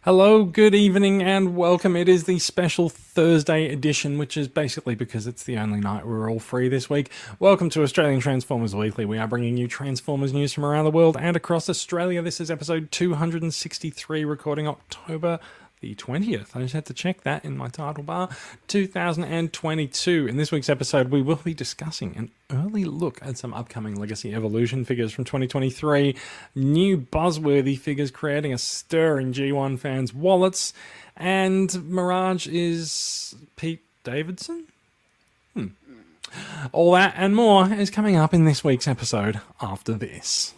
Hello, good evening, and welcome. It is the special Thursday edition, which is basically because it's the only night we're all free this week. Welcome to Australian Transformers Weekly. We are bringing you Transformers news from around the world and across Australia. This is episode 263, recording October the 20th. I just had to check that in my title bar. 2022. In this week's episode, we will be discussing an early look at some upcoming Legacy Evolution figures from 2023, new Buzzworthy figures creating a stir in G1 fans' wallets, and Mirage is Pete Davidson? All that and more is coming up in this week's episode after this.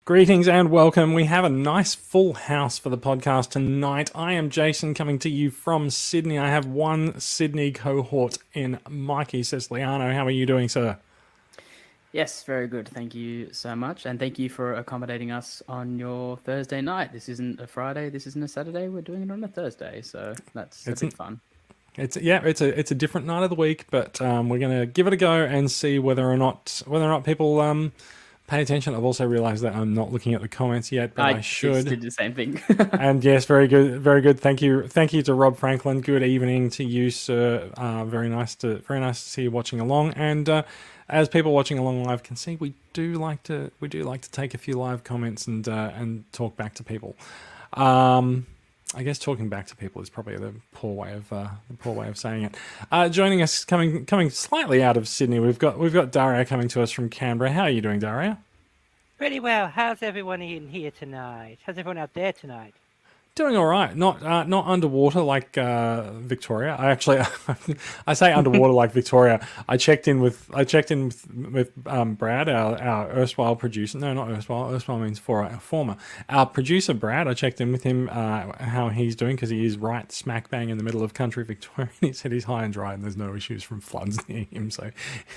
Greetings and welcome. We have a nice full house for the podcast tonight. I am Jason, coming to you from Sydney. I have one Sydney cohort in Mikey Siciliano. How are you doing, sir? Yes, very good. Thank you so much. And thank you for accommodating us on your Thursday night. This isn't a Friday. This isn't a Saturday. We're doing it on a Thursday. So that's a bit fun. It's a different night of the week, but we're going to give it a go and see whether or not people pay attention. I've also realized that I'm not looking at the comments yet, but I should. I did the same thing. And yes, very good, very good. Thank you to Rob Franklin. Good evening to you, sir. Very nice to see you watching along. And as people watching along live can see, we do like to take a few live comments and talk back to people. I guess talking back to people is probably the poor way of saying it. Joining us, coming slightly out of Sydney, we've got Daria coming to us from Canberra. How are you doing, Daria? Pretty well. How's everyone in here tonight? How's everyone out there tonight? Doing all right. Not underwater like Victoria. I say underwater like Victoria. I checked in with Brad, our erstwhile producer. No, not erstwhile. Erstwhile means former. Our producer Brad. I checked in with him how he's doing, because he is right smack bang in the middle of country Victoria. He said he's high and dry and there's no issues from floods near him. So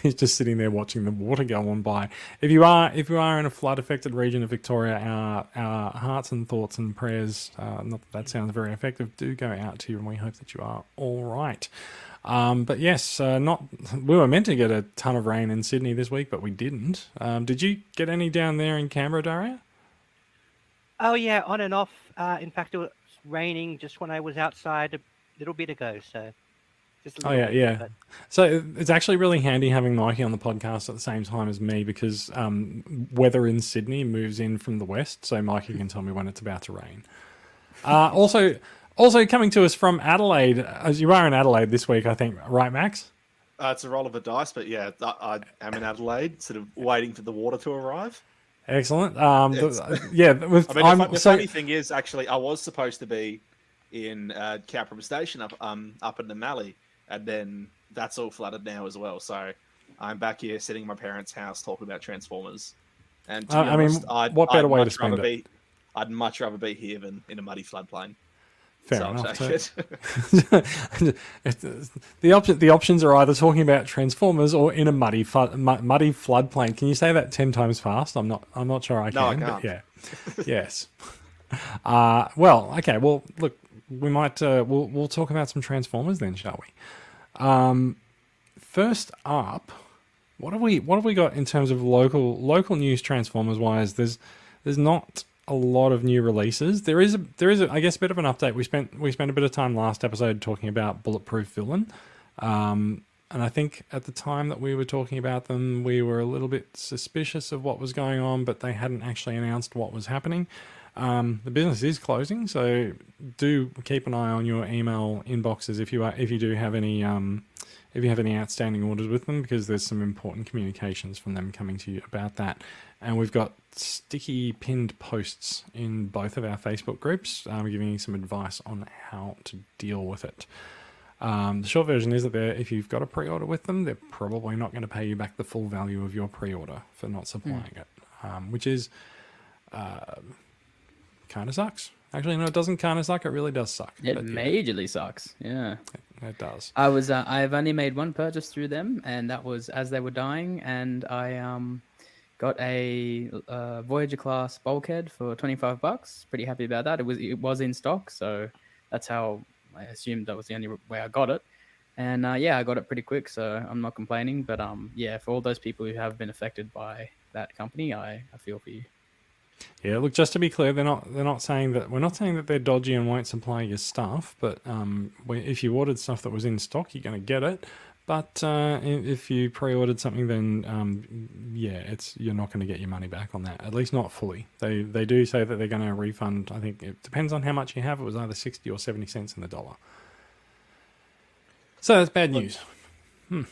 he's just sitting there watching the water go on by. If you are in a flood affected region of Victoria, our hearts and thoughts and prayers. Not that sounds very effective, do go out to you, and we hope that you are all right. But yes, we were meant to get a ton of rain in Sydney this week, but we didn't. Did you get any down there in Canberra, Daria? Oh yeah, on and off. In fact, it was raining just when I was outside a little bit ago. So just a little bit, yeah. But... So it's actually really handy having Mikey on the podcast at the same time as me, because weather in Sydney moves in from the west, so Mikey can tell me when it's about to rain. Also coming to us from Adelaide, as you are in Adelaide this week, I think, right, Max? It's a roll of a dice, but yeah, I am in Adelaide, sort of waiting for the water to arrive. Excellent. The funny thing is, actually, I was supposed to be in Capram Station up in the Mallee, and then that's all flooded now as well. So I'm back here sitting in my parents' house talking about Transformers. And to be honest, what better way to spend it? I'd much rather be here than in a muddy floodplain. Fair enough. The options are either talking about Transformers or in a muddy floodplain. Can you say that 10 times fast? I'm not sure I can. No, I can't. But yeah, yes. Well, okay. Well, look, we might we'll talk about some Transformers then, shall we? First up, what have we got in terms of local news Transformers wise? There's not a lot of new releases. There is I guess a bit of an update. We spent a bit of time last episode talking about Bulletproof Villain, and I think at the time that we were talking about them, we were a little bit suspicious of what was going on, but they hadn't actually announced what was happening. The business is closing, so do keep an eye on your email inboxes if you do have any outstanding orders with them, because there's some important communications from them coming to you about that. And we've got sticky pinned posts in both of our Facebook groups giving you some advice on how to deal with it. The short version is that if you've got a pre-order with them, they're probably not going to pay you back the full value of your pre-order for not supplying it, which is kind of sucks. Actually, no, it doesn't kind of suck. It really does suck. It But, yeah, majorly sucks. Yeah. it does. I've only made one purchase through them, and that was as they were dying, and I got a Voyager class bulkhead for $25. Pretty happy about that. It was in stock, so that's how I assumed that was the only way I got it. And yeah, I got it pretty quick, so I'm not complaining. But yeah, for all those people who have been affected by that company, I feel for you. Yeah, look, just to be clear, we're not saying that they're dodgy and won't supply your stuff. But if you ordered stuff that was in stock, you're going to get it. But if you pre-ordered something, then yeah, you're not going to get your money back on that. At least not fully. They do say that they're going to refund. I think it depends on how much you have. It was either 60 or 70 cents in the dollar. So that's bad news. Yeah.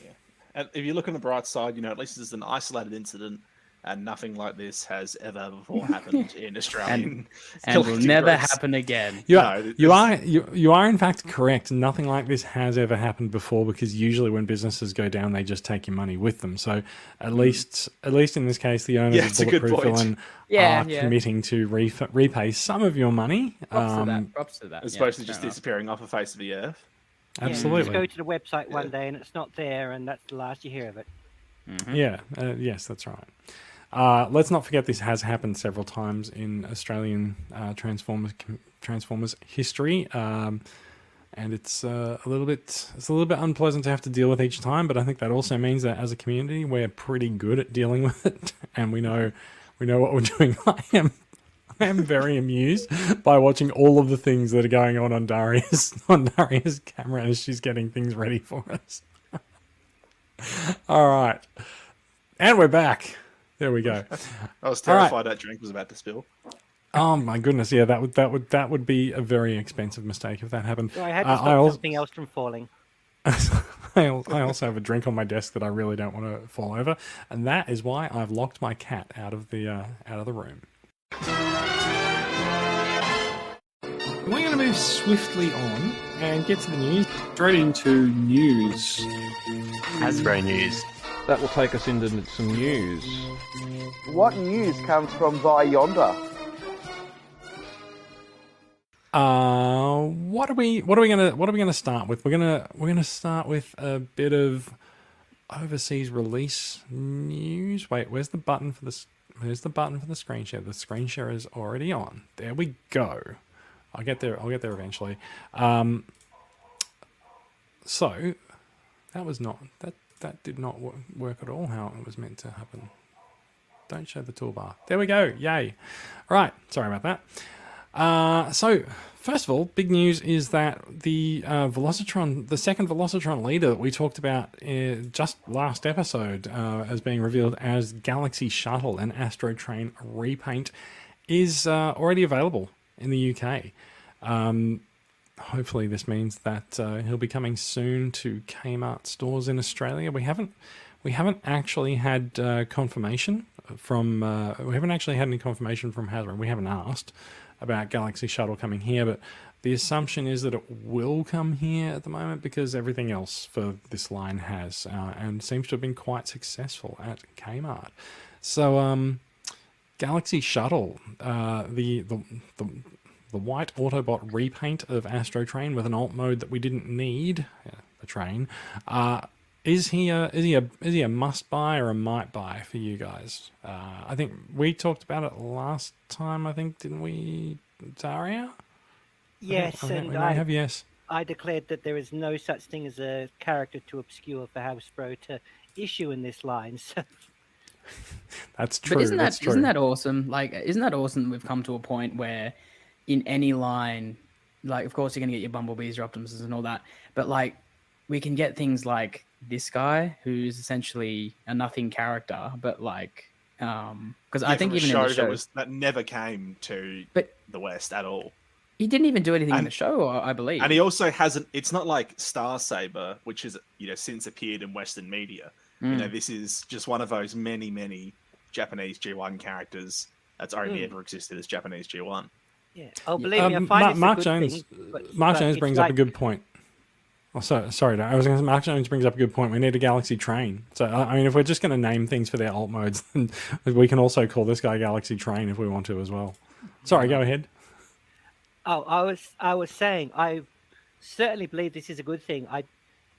And if you look on the bright side, at least this is an isolated incident, and nothing like this has ever before happened in Australia. and will never happen again. You are in fact correct. Nothing like this has ever happened before, because usually when businesses go down, they just take your money with them. So at least in this case, the owners of Bulletproof Villain are committing to repay some of your money. Props to that. As opposed to just disappearing off the face of the earth. Absolutely. Just go to the website one day and it's not there, and that's the last you hear of it. Mm-hmm. Yeah. Yes, that's right. Let's not forget this has happened several times in Australian Transformers history, and it's a little bit unpleasant to have to deal with each time. But I think that also means that as a community, we're pretty good at dealing with it, and we know what we're doing. I am very amused by watching all of the things that are going on Daria's camera as she's getting things ready for us. All right, and we're back. There we go. I was terrified that drink was about to spill. Oh my goodness! Yeah, that would be a very expensive mistake if that happened. So I had to stop something else from falling. I also have a drink on my desk that I really don't want to fall over, and that is why I've locked my cat out of the room. We're going to move swiftly on and get to the news. Straight into news. Hasbro news. That will take us into some news. What news comes from via yonder? What are we gonna start with? We're gonna start with a bit of overseas release news. Wait, where's the button for this? Where's the button for the screen share? The screen share is already on. There we go. I'll get there eventually. So that did not work at all how it was meant to happen. Don't show the toolbar. There we go. Yay. All right. Sorry about that. So first of all, big news is that the Velocitron, the second Velocitron leader that we talked about just last episode as being revealed as Galaxy Shuttle, an Astro Train repaint, is already available in the UK. Hopefully this means that he'll be coming soon to Kmart stores in Australia. We haven't actually had confirmation from any confirmation from Hasbro. We haven't asked about Galaxy Shuttle coming here, but the assumption is that it will come here at the moment because everything else for this line has and seems to have been quite successful at Kmart. So Galaxy Shuttle, the white Autobot repaint of Astro Train with an alt mode that we didn't need, the train. Is he a must buy or a might buy for you guys? I think we talked about it last time. I think, didn't we, Daria? Yes, yes. I declared that there is no such thing as a character too obscure for Hasbro to issue in this line. So. That's true. But isn't that awesome? Like, isn't that awesome? We've come to a point where in any line, like, of course you're going to get your Bumblebees, your Optimuses and all that, but like we can get things like this guy who's essentially a nothing character, but like, because I think even in the show that never came to the West at all. He didn't even do anything in the show, I believe. And he also hasn't. It's not like Star Saber, which has since appeared in Western media. This is just one of those many Japanese G1 characters that's only ever existed as Japanese G1. Yeah. Oh, believe me, I find Mark it's a good thing, Mark Jones brings up a good point. Oh, sorry. I was going to say Mark Jones brings up a good point. We need a Galaxy Train. So, I mean, if we're just going to name things for their alt modes, then we can also call this guy Galaxy Train if we want to as well. Sorry, go ahead. Oh, I was saying I certainly believe this is a good thing. I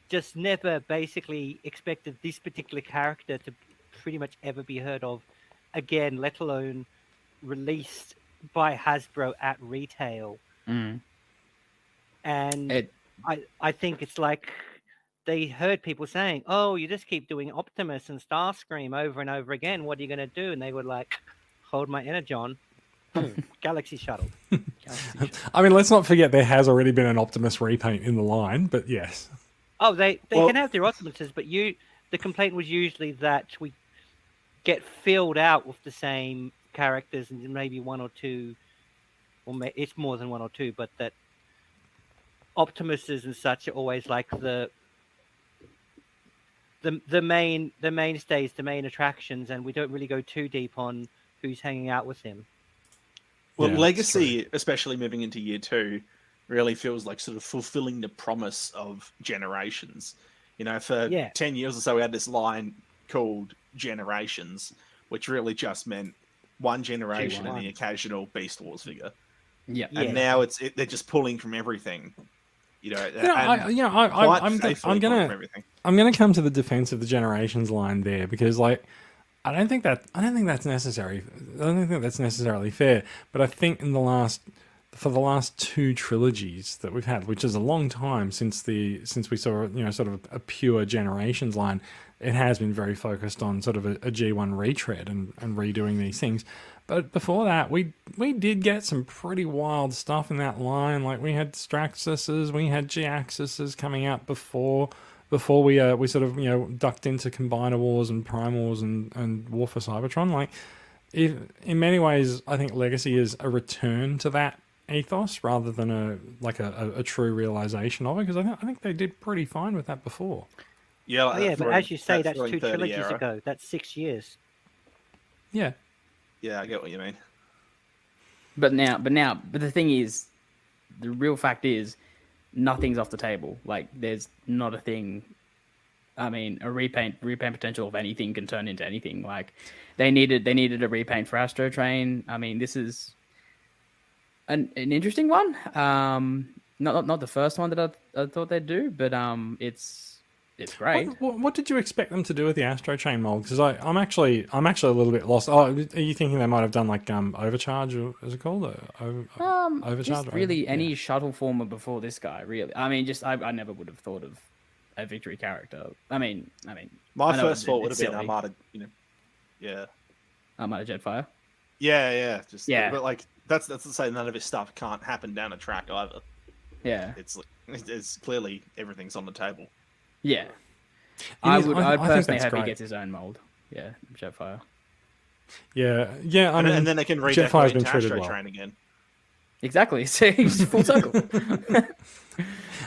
just never basically expected this particular character to pretty much ever be heard of again, let alone released by Hasbro at retail. Mm. And I think it's like they heard people saying, "Oh, you just keep doing Optimus and Starscream over and over again. What are you going to do?" And they were like, "Hold my Energon, Galaxy Shuttle." I mean, let's not forget there has already been an Optimus repaint in the line, but yes. Oh, they can have their Optimuses, but the complaint was usually that we get filled out with the same characters and maybe one or two, or it's more than one or two, but that Optimuses and such are always like the mainstays, the main attractions, and we don't really go too deep on who's hanging out with him. Well, Legacy, especially moving into year 2, really feels like sort of fulfilling the promise of Generations. You know, for 10 years or so, we had this line called Generations, which really just meant one generation and the occasional Beast Wars figure. Yeah, and now they're just pulling from everything. You know, I'm gonna come to the defense of the Generations line there, because like I don't think that's necessary. I don't think that's necessarily fair. But I think for the last 2 trilogies that we've had, which is a long time since we saw sort of a pure Generations line, it has been very focused on sort of a G1 retread and redoing these things. But before that, we did get some pretty wild stuff in that line. Like we had Straxuses, we had G-Axuses coming out before we sort of ducked into Combiner Wars and Prime Wars and War for Cybertron. Like, in many ways, I think Legacy is a return to that ethos rather than a true realization of it, because I think they did pretty fine with that before. Yeah, but as you say, that's 2 trilogies ago. That's 6 years. Yeah. Yeah, I get what you mean. But the thing is, the real fact is, nothing's off the table. Like, there's not a thing. I mean, a repaint potential of anything can turn into anything. Like, they needed a repaint for Astro Train. I mean, this is an interesting one. Not the first one that I thought they'd do, but it's great. What did you expect them to do with the Astro Chain mold? Because I'm actually a little bit lost. Oh, are you thinking they might have done like Overcharge, or is it called Overcharge? Just really any shuttle former before this guy. Really, I mean, I never would have thought of a Victory character. I mean, my first thought would have been Armada. Armada Jetfire. Yeah. But like that's to say none of his stuff can't happen down a track either. Yeah, it's clearly everything's on the table. Yeah, I'd personally hope he gets his own mold. Yeah, Jetfire. Yeah. I mean, and then they can read Jetfire's been Astro treated well. Train again. Exactly. So he's full circle.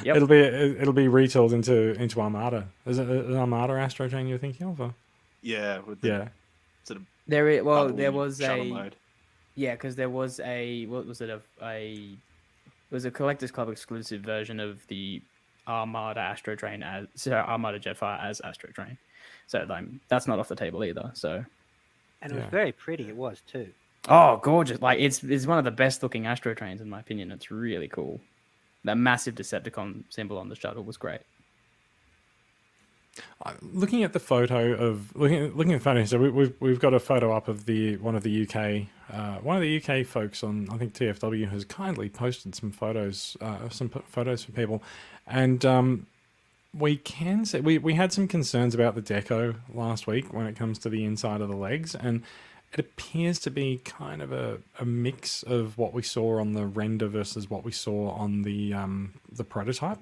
Yep. It'll be retooled into Armada. Is it an Armada Astro Train you're thinking of? Or? Yeah. Sort of there was mode. Yeah, because there was it was a Collectors Club exclusive version of the Armada Astro Train Armada Jetfire as Astro Train. So that's not off the table either. So, and it was very pretty. It was too. Oh, gorgeous! Like it's one of the best looking Astro Trains in my opinion. It's really cool. That massive Decepticon symbol on the shuttle was great. Looking at the photo of looking at the photo, so we've got a photo up of one of the UK folks on, I think TFW has kindly posted some photos for people, and we can say we had some concerns about the deco last week when it comes to the inside of the legs, and it appears to be kind of a mix of what we saw on the render versus what we saw on the prototype.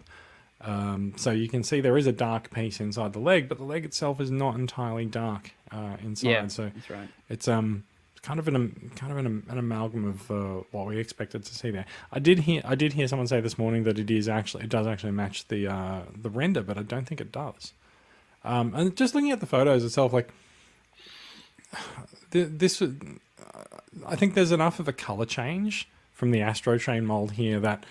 So you can see there is a dark piece inside the leg, but the leg itself is not entirely dark inside. Yeah, so that's right. It's kind of an amalgam of what we expected to see there. I did hear someone say this morning that it does actually match the render, but I don't think it does. And just looking at the photos itself, like I think there's enough of a color change from the Astro Train mold here that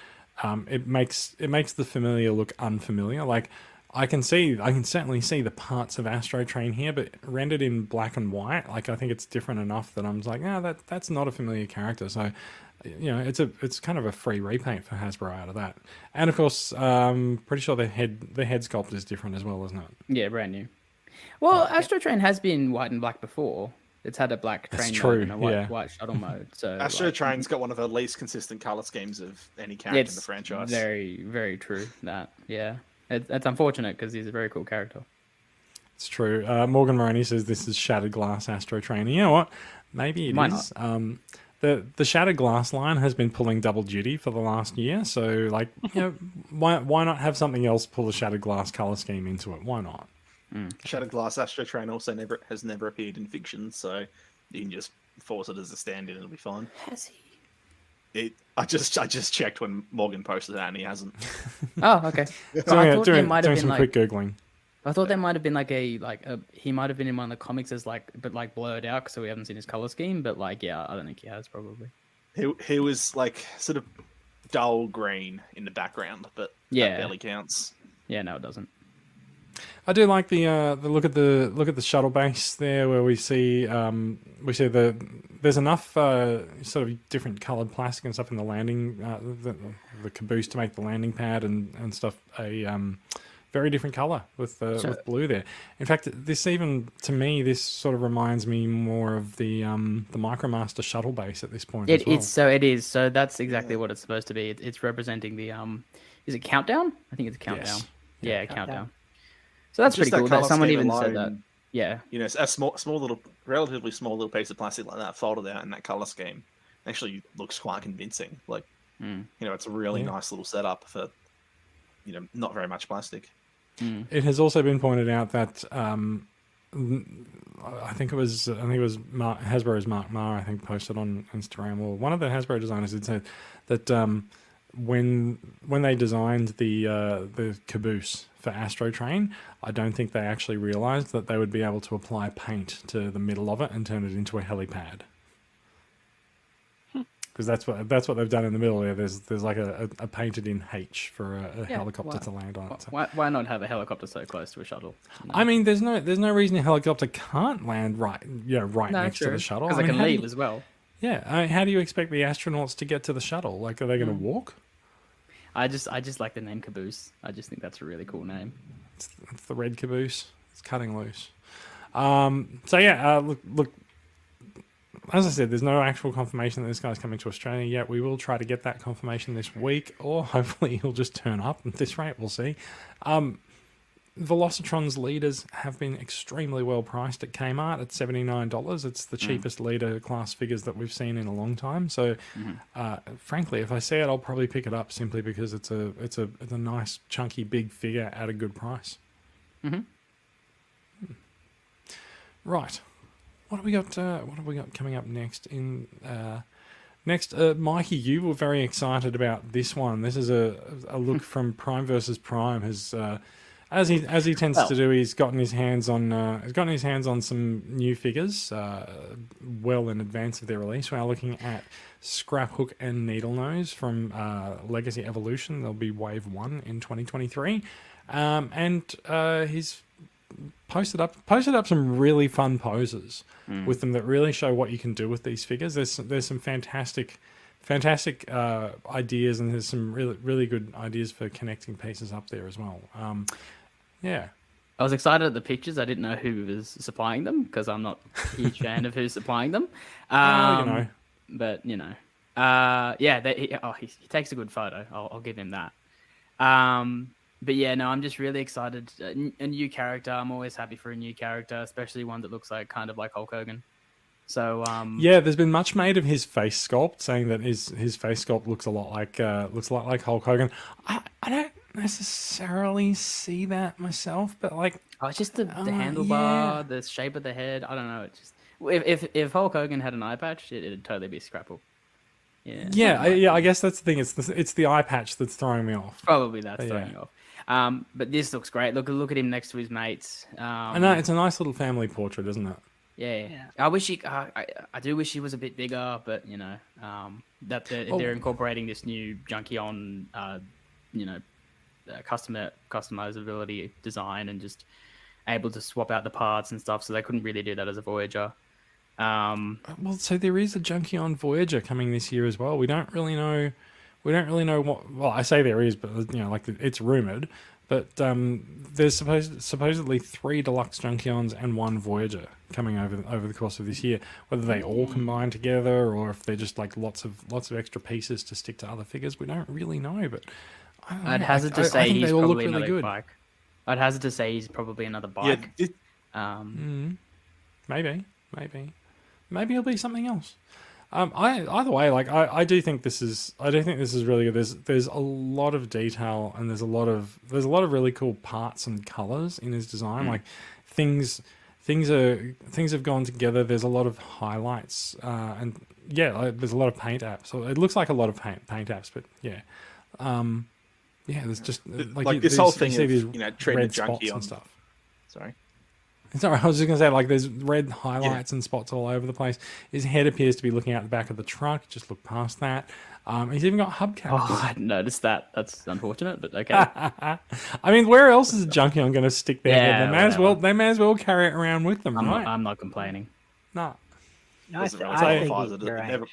it makes the familiar look unfamiliar. Like I can certainly see the parts of Astro Train here, but rendered in black and white, like I think it's different enough that I'm just like, that's not a familiar character. So, it's kind of a free repaint for Hasbro out of that. And of course, pretty sure the head sculpt is different as well, isn't it? Yeah, brand new. Well, Astro Train has been white and black before. It's had a black train mode and a white shuttle mode. So Astro Train's got one of the least consistent color schemes of any character in the franchise. Very, very true. It's unfortunate because he's a very cool character. It's true. Morgan Maroney says this is Shattered Glass Astro Train. And you know what? Maybe it is. The Shattered Glass line has been pulling double duty for the last year. So, why not have something else pull the Shattered Glass color scheme into it? Why not? Shattered Glass Astro Train also has never appeared in fiction, so you can just force it as a stand-in and it'll be fine. Has he? I just checked when Morgan posted that and he hasn't. Oh, okay. Doing some quick googling. I thought there might have been he might have been in one of the comics as blurred out so we haven't seen his color scheme. But I don't think he has probably. He was sort of dull green in the background, but that barely counts. Yeah, no, it doesn't. I do like the look at the shuttle base there, where we see there's enough sort of different coloured plastic and stuff in the landing the caboose to make the landing pad and stuff a very different colour with blue there. In fact, this sort of reminds me more of the Micromaster shuttle base at this point. It is. So that's exactly what it's supposed to be. It's representing the is it Countdown? I think it's Countdown. Yes. Yeah, Countdown. So that's pretty cool. That someone even said that. Yeah. A relatively small little piece of plastic like that folded out in that color scheme actually looks quite convincing. It's a really nice little setup for, not very much plastic. It has also been pointed out that I think it was Hasbro's Mark Marr, I think, posted on Instagram, or one of the Hasbro designers had said that when they designed the caboose for Astro Train, I don't think they actually realised that they would be able to apply paint to the middle of it and turn it into a helipad. Because that's what they've done in the middle there. There's like a painted in H for a helicopter to land on it. So. Why not have a helicopter so close to a shuttle? No. I mean, there's no reason a helicopter can't land right next to the shuttle. Because it can leave as well. Yeah, how do you expect the astronauts to get to the shuttle? Are they going to walk? I just like the name Caboose. I just think that's a really cool name. It's the red caboose. It's cutting loose. Look. As I said, there's no actual confirmation that this guy's coming to Australia yet. We will try to get that confirmation this week, or hopefully he'll just turn up. At this rate, we'll see. Velocitron's leaders have been extremely well priced at Kmart at $79. It's the cheapest leader class figures that we've seen in a long time. So, frankly, if I see it, I'll probably pick it up simply because it's a nice chunky big figure at a good price. Right. What have we got coming up next? Mikey, you were very excited about this one. This is a look from Prime versus Prime. As he tends to do, he's gotten his hands on some new figures well in advance of their release. We are looking at Scraphook and Needlenose from Legacy Evolution. There'll be Wave 1 in 2023, and he's posted up some really fun poses with them that really show what you can do with these figures. There's some fantastic ideas, and there's some really good ideas for connecting pieces up there as well. I was excited at the pictures. I didn't know who was supplying them because I'm not a huge fan of who's supplying them. But he takes a good photo. I'll give him that. But yeah, no, I'm just really excited. A new character. I'm always happy for a new character, especially one that looks kind of like Hulk Hogan. So there's been much made of his face sculpt, saying that his face sculpt looks a lot like Hulk Hogan. I don't necessarily see that myself, but it's just the handlebar, the shape of the head. I don't know. It just if Hulk Hogan had an eye patch, it'd totally be Scrapple. I guess that's the thing. It's the eye patch that's throwing me off. Probably that's throwing you off. But this looks great. Look at him next to his mates. I know, it's a nice little family portrait, isn't it? Yeah. I wish I do wish he was a bit bigger, but that they're incorporating this new Junkion, customizability design and just able to swap out the parts and stuff. So they couldn't really do that as a Voyager. Well, so there is a Junkion Voyager coming this year as well. We don't really know what. Well, I say there is, but like it's rumored. But there's supposedly 3 deluxe Junkions and 1 Voyager coming over the course of this year. Whether they all combine together or if they're just like lots of extra pieces to stick to other figures, we don't really know. But I'd hazard to say he's probably another bike. I'd hazard to say he's probably another bike. Yeah, Maybe it'll be something else. Either way, like I do think this is really good. There's a lot of detail and there's a lot of really cool parts and colors in his design. Like things have gone together. There's a lot of highlights and there's a lot of paint apps. So it looks like a lot of paint apps, but there's just like this whole thing of treating junkie on stuff. Sorry. Sorry, I was just going to say, like, there's red highlights and spots all over the place. His head appears to be looking out the back of the truck. Just look past that. He's even got hubcaps. Oh, I hadn't noticed that. That's unfortunate, but okay. I mean, where else is a Junkion going to stick their head? They may as well carry it around with them, right? I'm not complaining. No. I think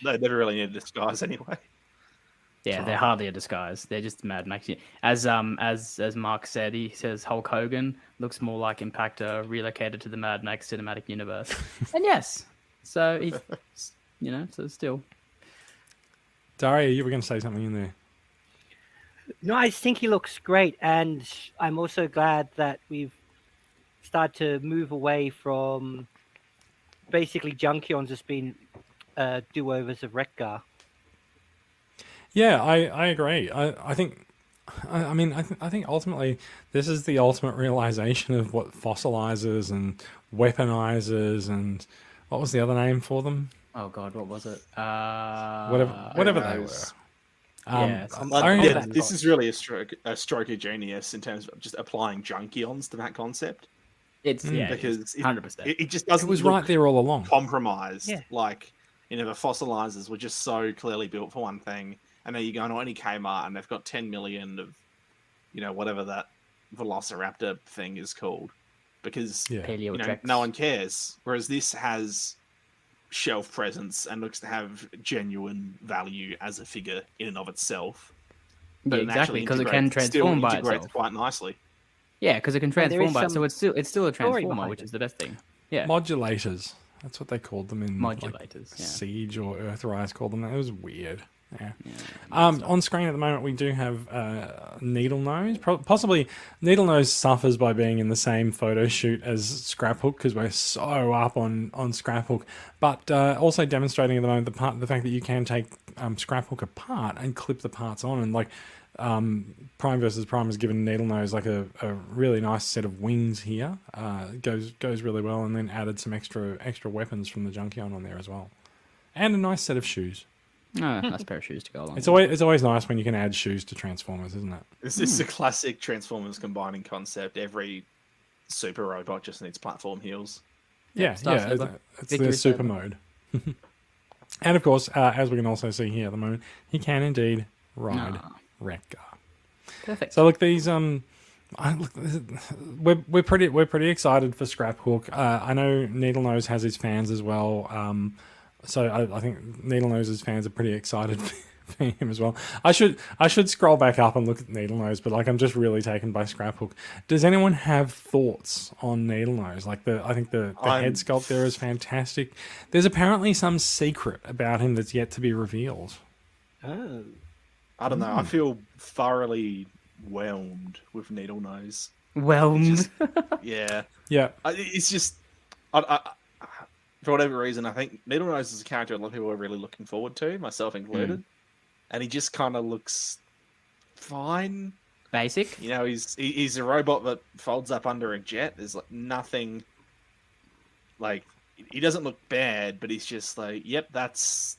they never really need a disguise anyway. Yeah, they're hardly a disguise. They're just Mad Max. As Mark said, he says Hulk Hogan looks more like Impactor relocated to the Mad Max cinematic universe. And yes, so he's, so still. Daria, you were going to say something in there. No, I think he looks great, and I'm also glad that we've started to move away from basically Junkions just being do-overs of Wreck-Gar. Yeah, I agree. I think ultimately this is the ultimate realization of what fossilizers and weaponizers and what was the other name for them? Oh God, what was it? Whatever they were. This is really a stroke of genius in terms of just applying Junkions to that concept. It's because 100%. It just doesn't. It was right there all along. Compromised, like the fossilizers were just so clearly built for one thing. And then you go on any Kmart and they've got 10 million of, whatever that Velociraptor thing is called. Because, no one cares. Whereas this has shelf presence and looks to have genuine value as a figure in and of itself. But exactly, because it can transform by itself. Quite nicely. Yeah, because it can transform by itself. So it's still a transformer, which is the best thing. Yeah. Modulators. That's what they called them in Modulators, Siege or Earthrise called them. That was weird. Yeah. On screen at the moment, we do have Needlenose. Possibly Needlenose suffers by being in the same photo shoot as Scraphook because we're so up on Scraphook. But also demonstrating at the moment the fact that you can take Scraphook apart and clip the parts on. And like Prime versus Prime has given Needlenose like a really nice set of wings here. Goes really well, and then added some extra weapons from the Junkion on there as well, and a nice set of shoes. Oh, nice pair of shoes to go along. It's always nice when you can add shoes to Transformers, isn't it? This is a classic Transformers combining concept. Every super robot just needs platform heels. It's the super mode. And of course, as we can also see here at the moment, he can indeed ride Wreck-Gar. Perfect. So look, these we're pretty excited for Scraphook. I know Needlenose has his fans as well. So I think Needlenose's fans are pretty excited for him as well. I should scroll back up and look at Needlenose, but like I'm just really taken by Scraphook. Does anyone have thoughts on Needlenose? Like I think the head sculpt there is fantastic. There's apparently some secret about him that's yet to be revealed. Oh. I don't know. I feel thoroughly whelmed with Needlenose. Whelmed? Yeah. Yeah. It's just... for whatever reason, I think Needlenose is a character a lot of people are really looking forward to, myself included. And he just kind of looks fine. Basic. He's a robot that folds up under a jet. There's like nothing... Like, he doesn't look bad, but he's just like, yep, that's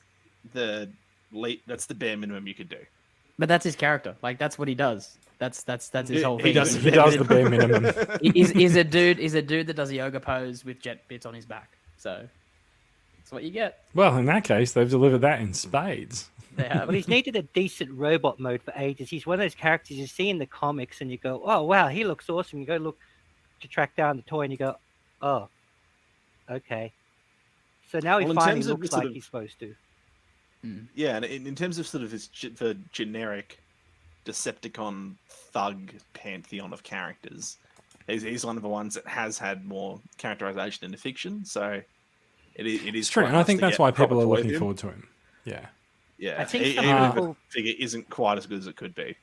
the bare minimum you could do. But that's his character. Like, that's what he does. That's his whole thing. He does the bare minimum. He's a dude that does a yoga pose with jet bits on his back. So that's what you get. Well, in that case, they've delivered that in spades. They have. Well, he's needed a decent robot mode for ages. He's one of those characters you see in the comics and you go, oh, wow, he looks awesome. You go look to track down the toy and you go, oh, okay. So now he Well, in finally terms of looks sort like of- he's supposed to. Yeah, and in terms of sort of the generic Decepticon thug pantheon of characters, he's one of the ones that has had more characterization in the fiction, so it is It's true, quite and I nice think to that's get why a proper people are toy of looking him. forward to him. Yeah. Yeah, I think some even if people- the figure isn't quite as good as it could be.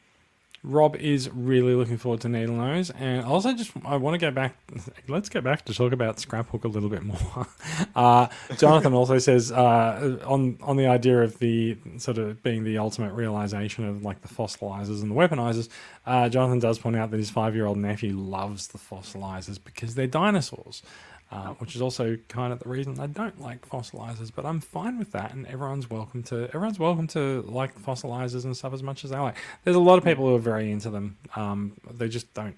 Rob is really looking forward to Needlenose, and also I want to go back. Let's go back to talk about Scraphook a little bit more. Jonathan also says on the idea of the sort of being the ultimate realization of like the fossilizers and the weaponizers. Jonathan does point out that his 5-year-old nephew loves the fossilizers because they're dinosaurs. Which is also kind of the reason I don't like fossilizers, but I'm fine with that, and everyone's welcome to like fossilizers and stuff as much as they like. There's a lot of people who are very into them. They just don't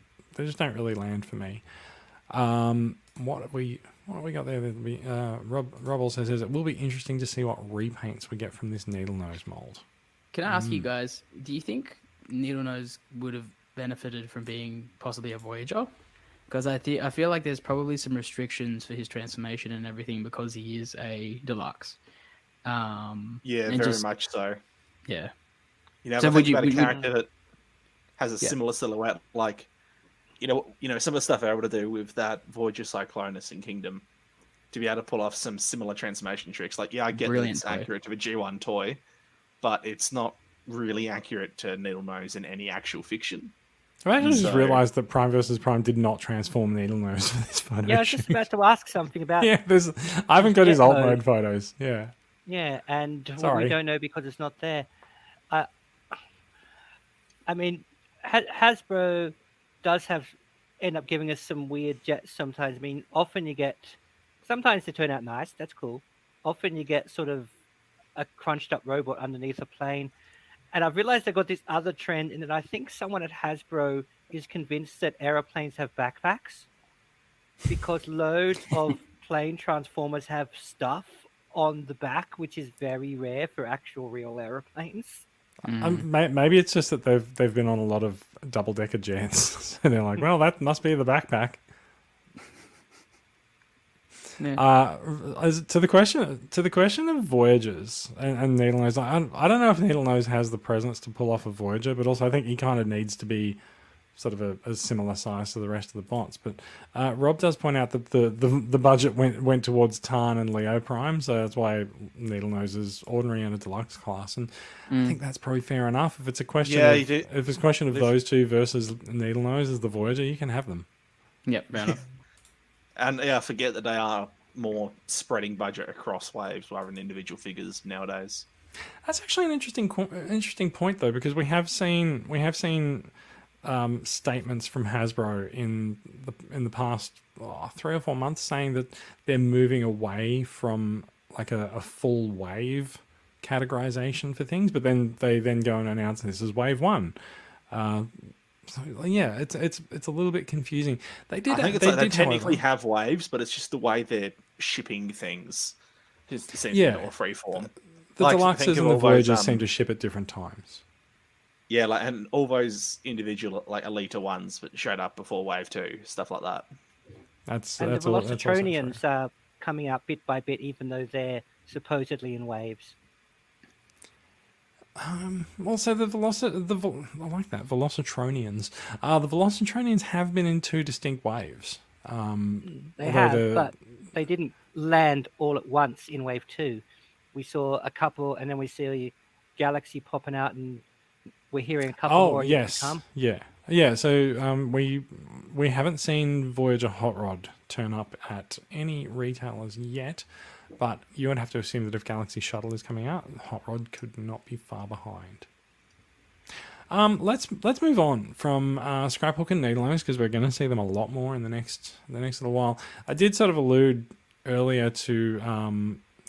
really land for me. What have we got there? Rob also says it will be interesting to see what repaints we get from this Needlenose mold. Can I ask you guys, do you think Needlenose would have benefited from being possibly a Voyager? Because I feel like there's probably some restrictions for his transformation and everything because he is a deluxe. Yeah, and very just- much so. Yeah. You know, So if I would think you- about a would- character that has a Yeah. similar silhouette, like you know, some of the stuff they're able to do with that Voyager Cyclonus in Kingdom, to be able to pull off some similar transformation tricks. Like, yeah, I get Brilliant that it's toy. accurate to the G1 toy, but it's not really accurate to Needlenose in any actual fiction. I actually just So- realised that Prime versus Prime did not transform Needlenose for this photo. Yeah, I was just about to ask something about. Yeah, I haven't got his Jet alt mode. mode photos. Yeah. Yeah, and Sorry. we don't know because it's not there. I mean, Hasbro does end up giving us some weird jets sometimes. I mean, sometimes they turn out nice. That's cool. Often you get sort of a crunched up robot underneath a plane. And I've realized they've got this other trend in that I think someone at Hasbro is convinced that aeroplanes have backpacks because loads of plane transformers have stuff on the back, which is very rare for actual real aeroplanes. Maybe it's just that they've been on a lot of double decker jets, and they're like, well, that must be the backpack. Yeah. To the question of Voyagers and Needlenose, I don't know if Needlenose has the presence to pull off a Voyager, but also I think he kind of needs to be sort of a similar size to the rest of the bots. But Rob does point out that the budget went towards Tarn and Leo Prime, so that's why Needlenose is ordinary and a deluxe class, and I think that's probably fair enough. If it's a question, if it's a question of those two versus Needlenose as the Voyager, you can have them. Yep, fair enough. And yeah, forget that they are more spreading budget across waves rather than individual figures nowadays. That's actually an interesting point though, because we have seen statements from Hasbro in the past 3 or 4 months saying that they're moving away from like a full wave categorization for things, but then they go and announce this is wave 1. So yeah, it's a little bit confusing. They technically have waves, but it's just the way they're shipping things. Just seems more freeform. The deluxes think of and the all those, Voyagers seem to ship at different times. Yeah, and all those individual like Elita ones that showed up before Wave 2, stuff like that. And the Velocitronians are coming out bit by bit, even though they're supposedly in waves. Also, I like that Velocitronians. The Velocitronians have been in 2 distinct waves. They have, but they didn't land all at once in Wave 2. We saw a couple, and then we see Galaxy popping out, and we're hearing a couple more yet to come. Yeah. So we haven't seen Voyager Hot Rod turn up at any retailers yet. But you would have to assume that if Galaxy Shuttle is coming out, Hot Rod could not be far behind. Let's move on from Scraphook and Needlenose because we're going to see them a lot more in the next little while. I did sort of allude earlier to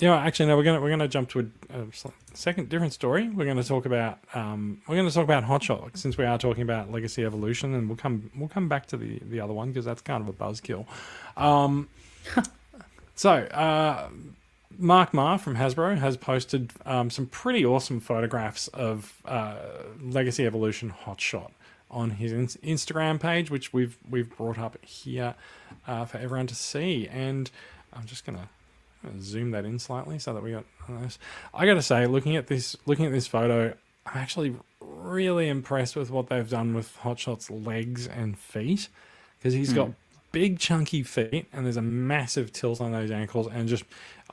actually no, we're gonna jump to a second different story. We're going to talk about Hotshot since we are talking about Legacy Evolution, and we'll come back to the other one because that's kind of a buzzkill. So, Mark Marr from Hasbro has posted some pretty awesome photographs of Legacy Evolution Hotshot on his Instagram page, which we've brought up here for everyone to see. And I'm just gonna zoom that in slightly so that we got this. I gotta say, looking at this photo, I'm actually really impressed with what they've done with Hotshot's legs and feet, because he's got big chunky feet and there's a massive tilt on those ankles, and just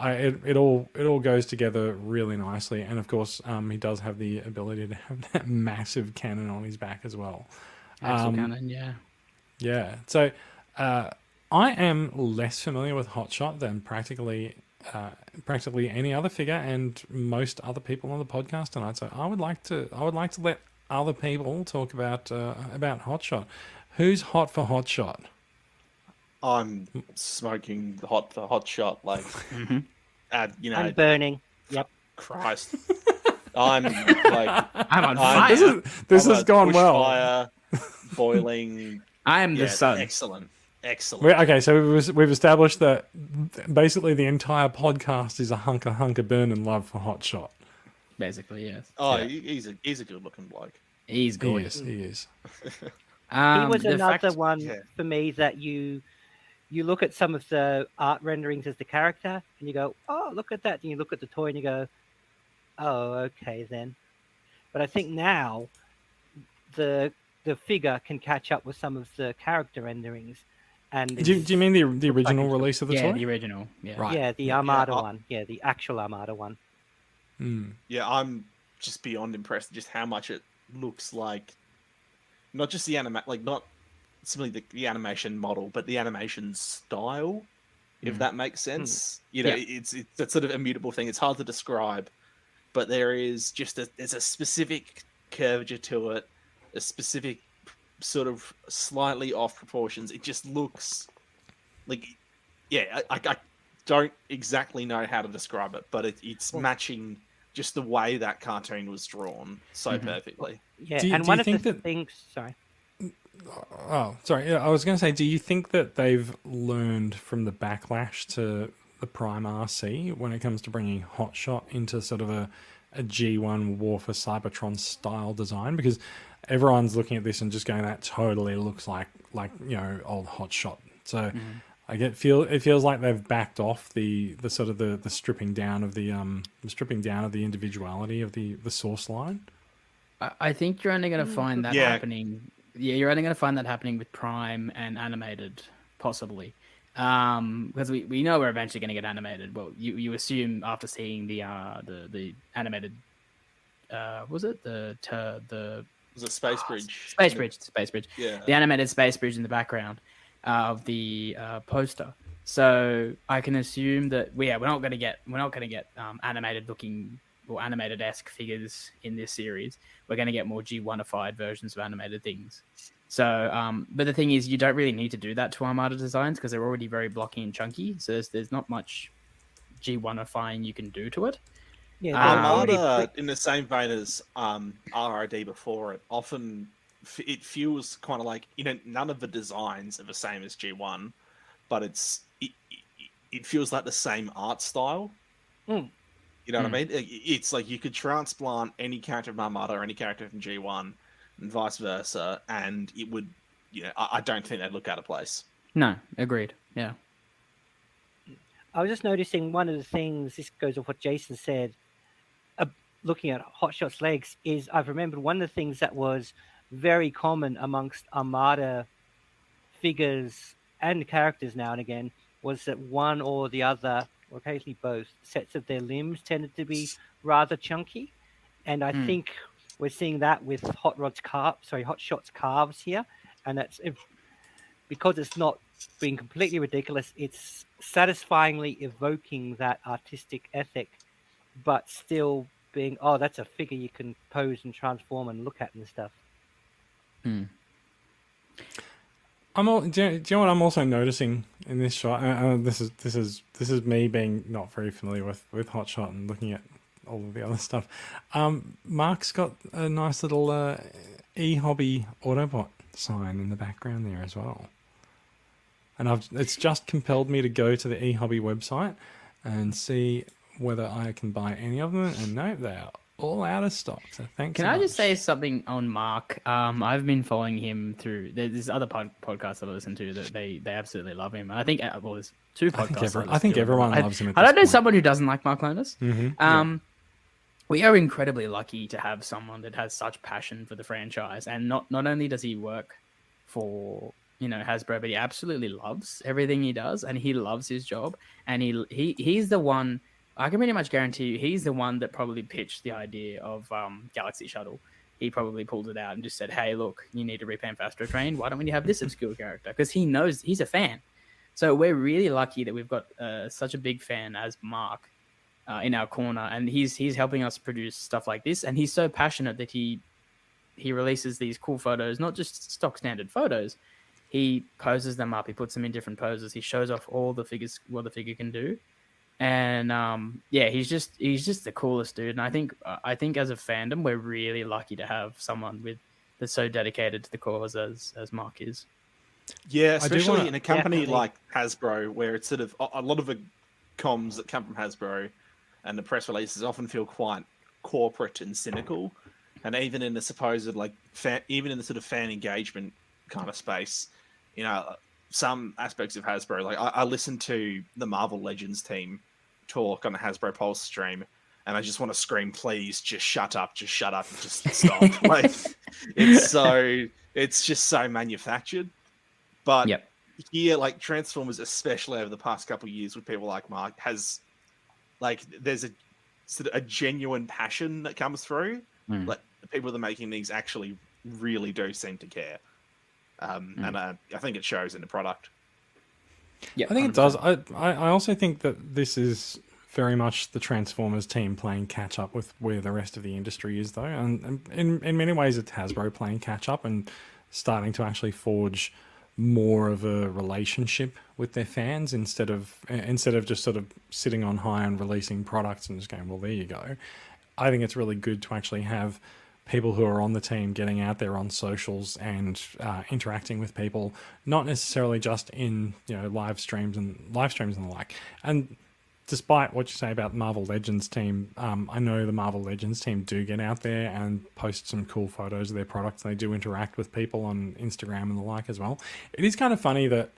it all goes together really nicely. And of course, he does have the ability to have that massive cannon on his back as well. Axle cannon, yeah. Yeah. So I am less familiar with Hotshot than practically any other figure and most other people on the podcast tonight. So I would like to let other people talk about Hotshot. Who's hot for Hotshot? I'm smoking hot for Hotshot, like, I'm burning. Yep. Christ. I'm like, I'm on fire. This has gone well. Fire, boiling. I am the sun. Excellent. Okay, so we've established that basically the entire podcast is a hunk of burning love for Hotshot. Basically, yes. Oh, yeah. He's a good looking bloke. He's gorgeous. He is. He was another one Yeah. for me that you look at some of the art renderings as the character and you go, oh, look at that. And you look at the toy and you go, oh, okay then. But I think now the figure can catch up with some of the character renderings. And Do you mean the original release of the toy? Yeah, the original. Yeah. Right. Yeah, the Armada one. Yeah, the actual Armada one. Yeah, I'm just beyond impressed just how much it looks like, not just the not simply the animation model, but the animation style, if that makes sense. You know, it's that sort of immutable thing. It's hard to describe, but there's a specific curvature to it, a specific sort of slightly off proportions. It just looks like, I don't exactly know how to describe it, but it's matching just the way that cartoon was drawn so perfectly. Yeah, Do you one of think the that- things. Sorry. Oh, sorry. Yeah, I was going to say, do you think that they've learned from the backlash to the Prime RC when it comes to bringing Hotshot into sort of a G1 War for Cybertron style design? Because everyone's looking at this and just going, that totally looks like old Hotshot. So it feels like they've backed off the sort of the stripping down of the individuality of the source line. I think you're only going to find that happening. Yeah, you're only going to find that happening with Prime and animated, possibly, because we know we're eventually going to get animated. Well, you assume after seeing the animated, was it the Was it Space Bridge? Space Bridge. Yeah. The animated Space Bridge in the background of the poster. So I can assume that we're not going to get animated looking or animated-esque figures in this series. We're going to get more G1ified versions of animated things. So, but the thing is, you don't really need to do that to Armada designs because they're already very blocky and chunky. So there's not much G1ifying you can do to it. Yeah, Armada, in the same vein as RRD before it, often it feels kind of like, none of the designs are the same as G1, but it feels like the same art style. You know what I mean? It's like you could transplant any character from Armada or any character from G1 and vice versa, and it would, I don't think they'd look out of place. No, agreed. Yeah. I was just noticing one of the things, this goes off what Jason said, looking at Hotshot's legs, is I've remembered one of the things that was very common amongst Armada figures and characters now and again was that one or the other, or occasionally both, sets of their limbs tended to be rather chunky. And I think we're seeing that with Hotshot's calves here. And that's because it's not being completely ridiculous, it's satisfyingly evoking that artistic ethic, but still being, that's a figure you can pose and transform and look at and stuff. Do you know what I'm also noticing in this shot? This is me being not very familiar with Hotshot and looking at all of the other stuff. Mark's got a nice little e-hobby Autobot sign in the background there as well, and it's just compelled me to go to the e-hobby website and see whether I can buy any of them. And no, they are all out of stock. So thanks. Can a I just bunch. say something on Mark? I've been following him through. There's other podcasts I listen to that they absolutely love him. And I think there's two podcasts. I think everyone loves him. At I this don't know point. someone who doesn't like Markclonus. Mm-hmm. We are incredibly lucky to have someone that has such passion for the franchise, and not only does he work for Hasbro, but he absolutely loves everything he does, and he loves his job, and he's the one. I can pretty much guarantee you, he's the one that probably pitched the idea of Galaxy Shuttle. He probably pulled it out and just said, "Hey, look, you need to revamp Astro Train. Why don't we have this obscure character?" Because he knows he's a fan. So we're really lucky that we've got such a big fan as Mark in our corner, and he's helping us produce stuff like this. And he's so passionate that he releases these cool photos, not just stock standard photos. He poses them up. He puts them in different poses. He shows off all the figures, what the figure can do. And he's just the coolest dude. And I think as a fandom, we're really lucky to have someone that's so dedicated to the cause as Mark is. Yeah, especially in a company definitely. like Hasbro, where it's sort of a lot of the comms that come from Hasbro and the press releases often feel quite corporate and cynical. And even in the supposed even in the sort of fan engagement kind of space, some aspects of Hasbro, like I listened to the Marvel Legends team talk on the Hasbro Pulse stream, and I just want to scream, please, just shut up, just stop. Like, it's just so manufactured. But here, like Transformers, especially over the past couple of years with people like Mark, there's a sort of a genuine passion that comes through. Like the people that are making these actually really do seem to care. And I think it shows in the product. Yeah, I think 100%. It does. I also think that this is very much the Transformers team playing catch up with where the rest of the industry is, though, and in many ways it's Hasbro playing catch up and starting to actually forge more of a relationship with their fans instead of just sort of sitting on high and releasing products and just going, well, there you go. I think it's really good to actually have people who are on the team getting out there on socials and interacting with people, not necessarily just in live streams and the like. And despite what you say about the Marvel Legends team, I know the Marvel Legends team do get out there and post some cool photos of their products. They do interact with people on Instagram and the like as well. It is kind of funny that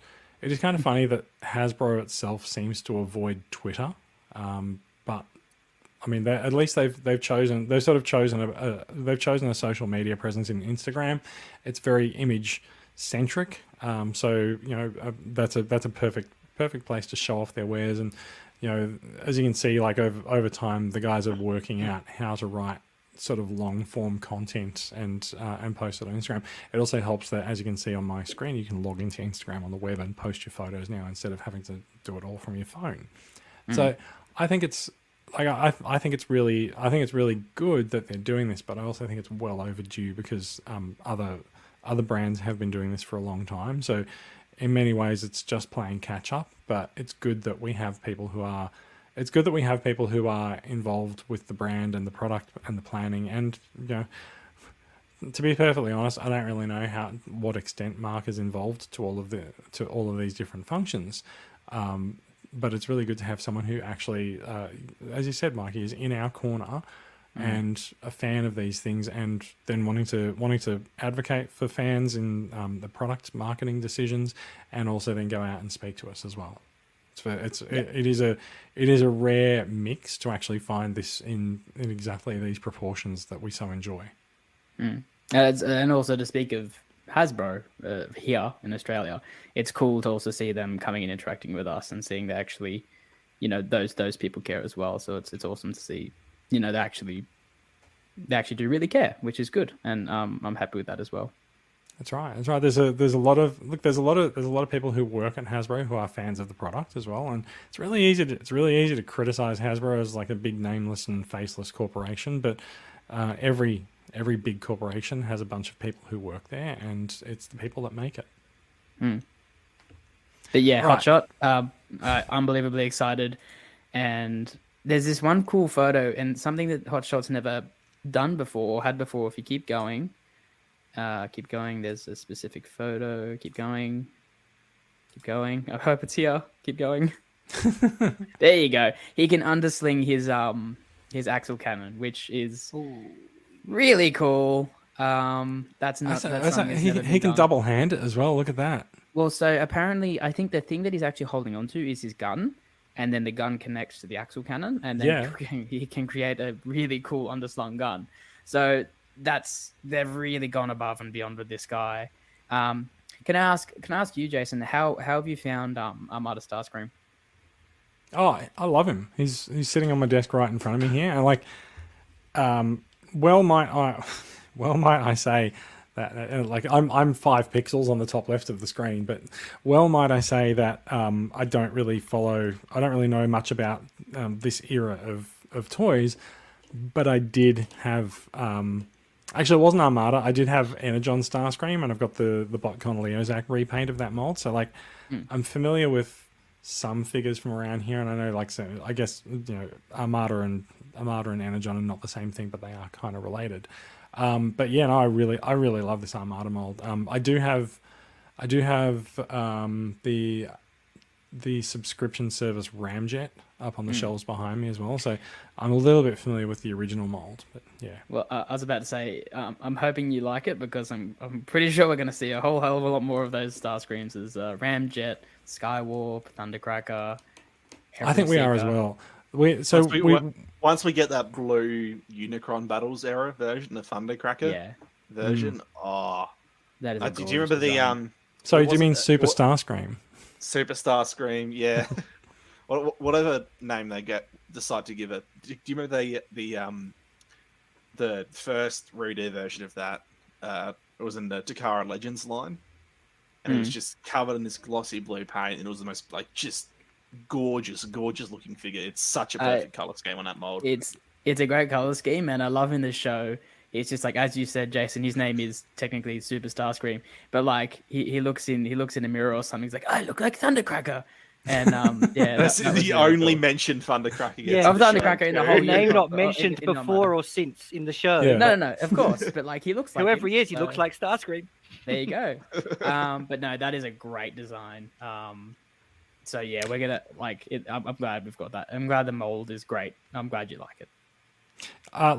Hasbro itself seems to avoid Twitter, but I mean, at least they've chosen a social media presence in Instagram. It's very image centric, so that's a perfect place to show off their wares. And as you can see, like over time, the guys are working out how to write sort of long form content and post it on Instagram. It also helps that, as you can see on my screen, you can log into Instagram on the web and post your photos now instead of having to do it all from your phone. So I think it's. I think it's really good that they're doing this, but I also think it's well overdue because other brands have been doing this for a long time. So in many ways, it's just playing catch up. But it's good that we have people who are involved with the brand and the product and the planning. And to be perfectly honest, I don't really know what extent Mark is involved to all of these different functions. But it's really good to have someone who actually, as you said, Mikey, is in our corner and a fan of these things, and then wanting to advocate for fans in the product marketing decisions, and also then go out and speak to us as well. It is a rare mix to actually find this in exactly these proportions that we so enjoy. And also to speak of Hasbro here in Australia, it's cool to also see them coming and interacting with us and seeing that actually, those people care as well. So it's awesome to see, they actually do really care, which is good, and I'm happy with that as well. That's right. There's a lot of people who work at Hasbro who are fans of the product as well, and it's really easy to criticize Hasbro as like a big nameless and faceless corporation, but every big corporation has a bunch of people who work there, and it's the people that make it. But yeah, right. Hotshot, unbelievably excited. And there's this one cool photo, and something that Hotshot's never done before or had before. If you keep going, there's a specific photo. Keep going. I hope it's here. Keep going. There you go. He can undersling his axle cannon, which is really cool. That's not that's something that's never been he can done. double hand it as well. Look at that. Well, so apparently, I think the thing that he's actually holding onto is his gun, and then the gun connects to the axle cannon, and then he can create a really cool underslung gun. So they've really gone above and beyond with this guy. Can I ask you, Jason, how have you found Armada Starscream? Oh, I love him. He's sitting on my desk right in front of me here, and like, might I say that like I'm 5 pixels on the top left of the screen, but might I say that I don't really know much about this era of toys, but I did have actually it wasn't Armada. I did have Energon Starscream, and I've got the Botcon Leozak repaint of that mold. So like, I'm familiar with some figures from around here, and I know, like, so I guess, Armada and Energon are not the same thing, but they are kind of related. But yeah, no, I really love this Armada mold. I do have the subscription service Ramjet up on the shelves behind me as well, so I'm a little bit familiar with the original mold. But yeah. Well, I was about to say, I'm hoping you like it, because I'm pretty sure we're going to see a whole hell of a lot more of those Starscreams as Ramjet, Skywarp, Thundercracker. I think we are as well. Once we get that blue Unicron Battles era version, the Thundercracker version, that is. Did you remember the Sorry, do you mean Super Starscream? Super Starscream, yeah. Whatever name they decide to give it. Do you remember the first Rude version of that? It was in the Takara Legends line, and it was just covered in this glossy blue paint, and it was the most just gorgeous looking figure. It's such a perfect color scheme on that mold. It's a great color scheme, and I love in the show. It's just like, as you said, Jason, his name is technically Super Starscream, but like he looks in a mirror or something. He's like, I look like Thundercracker. And that's the only mentioned Thundercracker. Of Thundercracker in the whole name not mentioned before or since in the show. Yeah. No, of course, but like he looks like whoever he is, he looks like Starscream. There you go. But no, that is a great design. So yeah, we're gonna like it. I'm glad we've got that. I'm glad the mold is great. I'm glad you like it.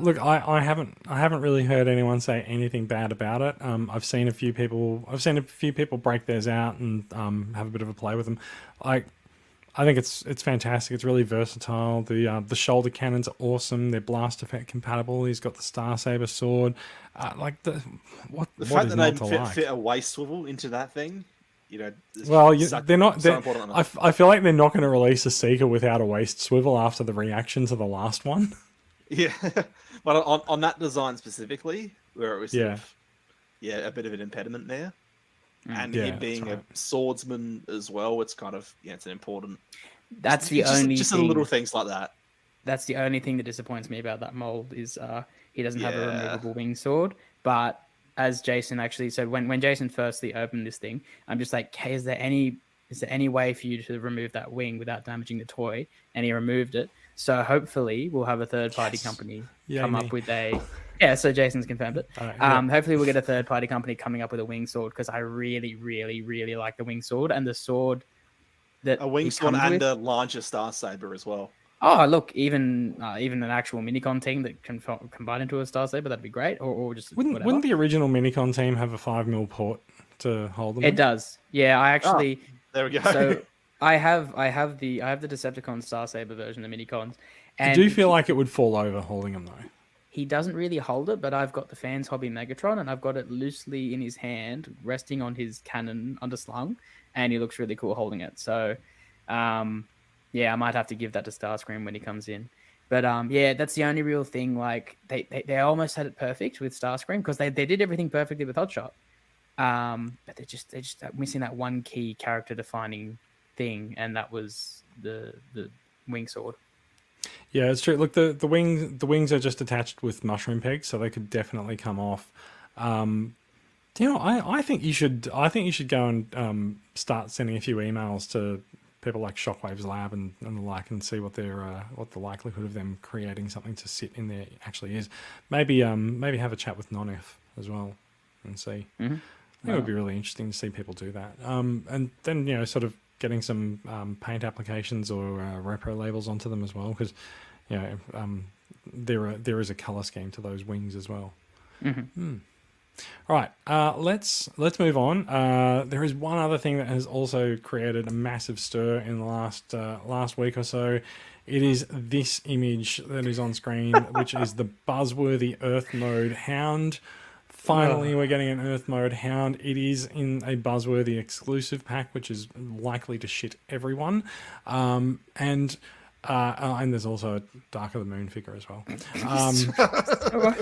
Look, I haven't really heard anyone say anything bad about it. I've seen a few people break theirs out and have a bit of a play with them. I think it's fantastic. It's really versatile. The shoulder cannons are awesome. They're blast effect compatible. He's got the Star Saber sword. The fact that they fit a waist swivel into that thing. Well, they're not. I feel like they're not going to release a Seeker without a waist swivel after the reaction to the last one. Yeah, but on that design specifically, where it was a bit of an impediment there, and him being a swordsman as well, it's kind of it's an important. That's the only just little things like that. That's the only thing that disappoints me about that mold is he doesn't have a removable wing sword. But as Jason actually said, when Jason firstly opened this thing, I'm just like, hey, is there any way for you to remove that wing without damaging the toy? And he removed it. So hopefully we'll have a third-party company come up with a... Yeah, so Jason's confirmed it. Hopefully we'll get a third-party company coming up with a wing sword, because I really, really, really like the wing sword, and the sword that a wing sword and a larger Star Saber as well. Oh, look, even an actual Minicon team that can combine into a Star Saber, that'd be great. Or just wouldn't the original Minicon team have a 5mm port to hold them? It does. Yeah, I actually... there we go. So I have the Decepticon Star Saber version of Minicons. And I do feel like it would fall over holding them though. He doesn't really hold it, but I've got the Fans Hobby Megatron, and I've got it loosely in his hand, resting on his cannon underslung, and he looks really cool holding it. So, I might have to give that to Starscream when he comes in. But that's the only real thing. Like they almost had it perfect with Starscream, because they did everything perfectly with Hotshot. But they're just missing that one key character defining thing, and that was the wing sword. Yeah, it's true. Look, the wings are just attached with mushroom pegs, so they could definitely come off. I think you should go and start sending a few emails to people like Shockwave's Lab and the like, and see what the likelihood of them creating something to sit in there actually is. Maybe have a chat with Nonef as well and see. Mm-hmm. I think it would be really interesting to see people do that. And then sort of getting some paint applications or repro labels onto them as well, because there is a color scheme to those wings as well. All right, let's move on. There is one other thing that has also created a massive stir in the last week or so. It is this image that is on screen, which is the Buzzworthy Earth Mode Hound. Finally, we're getting an Earth Mode Hound. It is in a Buzzworthy exclusive pack, which is likely to shit everyone. And there's also a Dark of the Moon figure as well.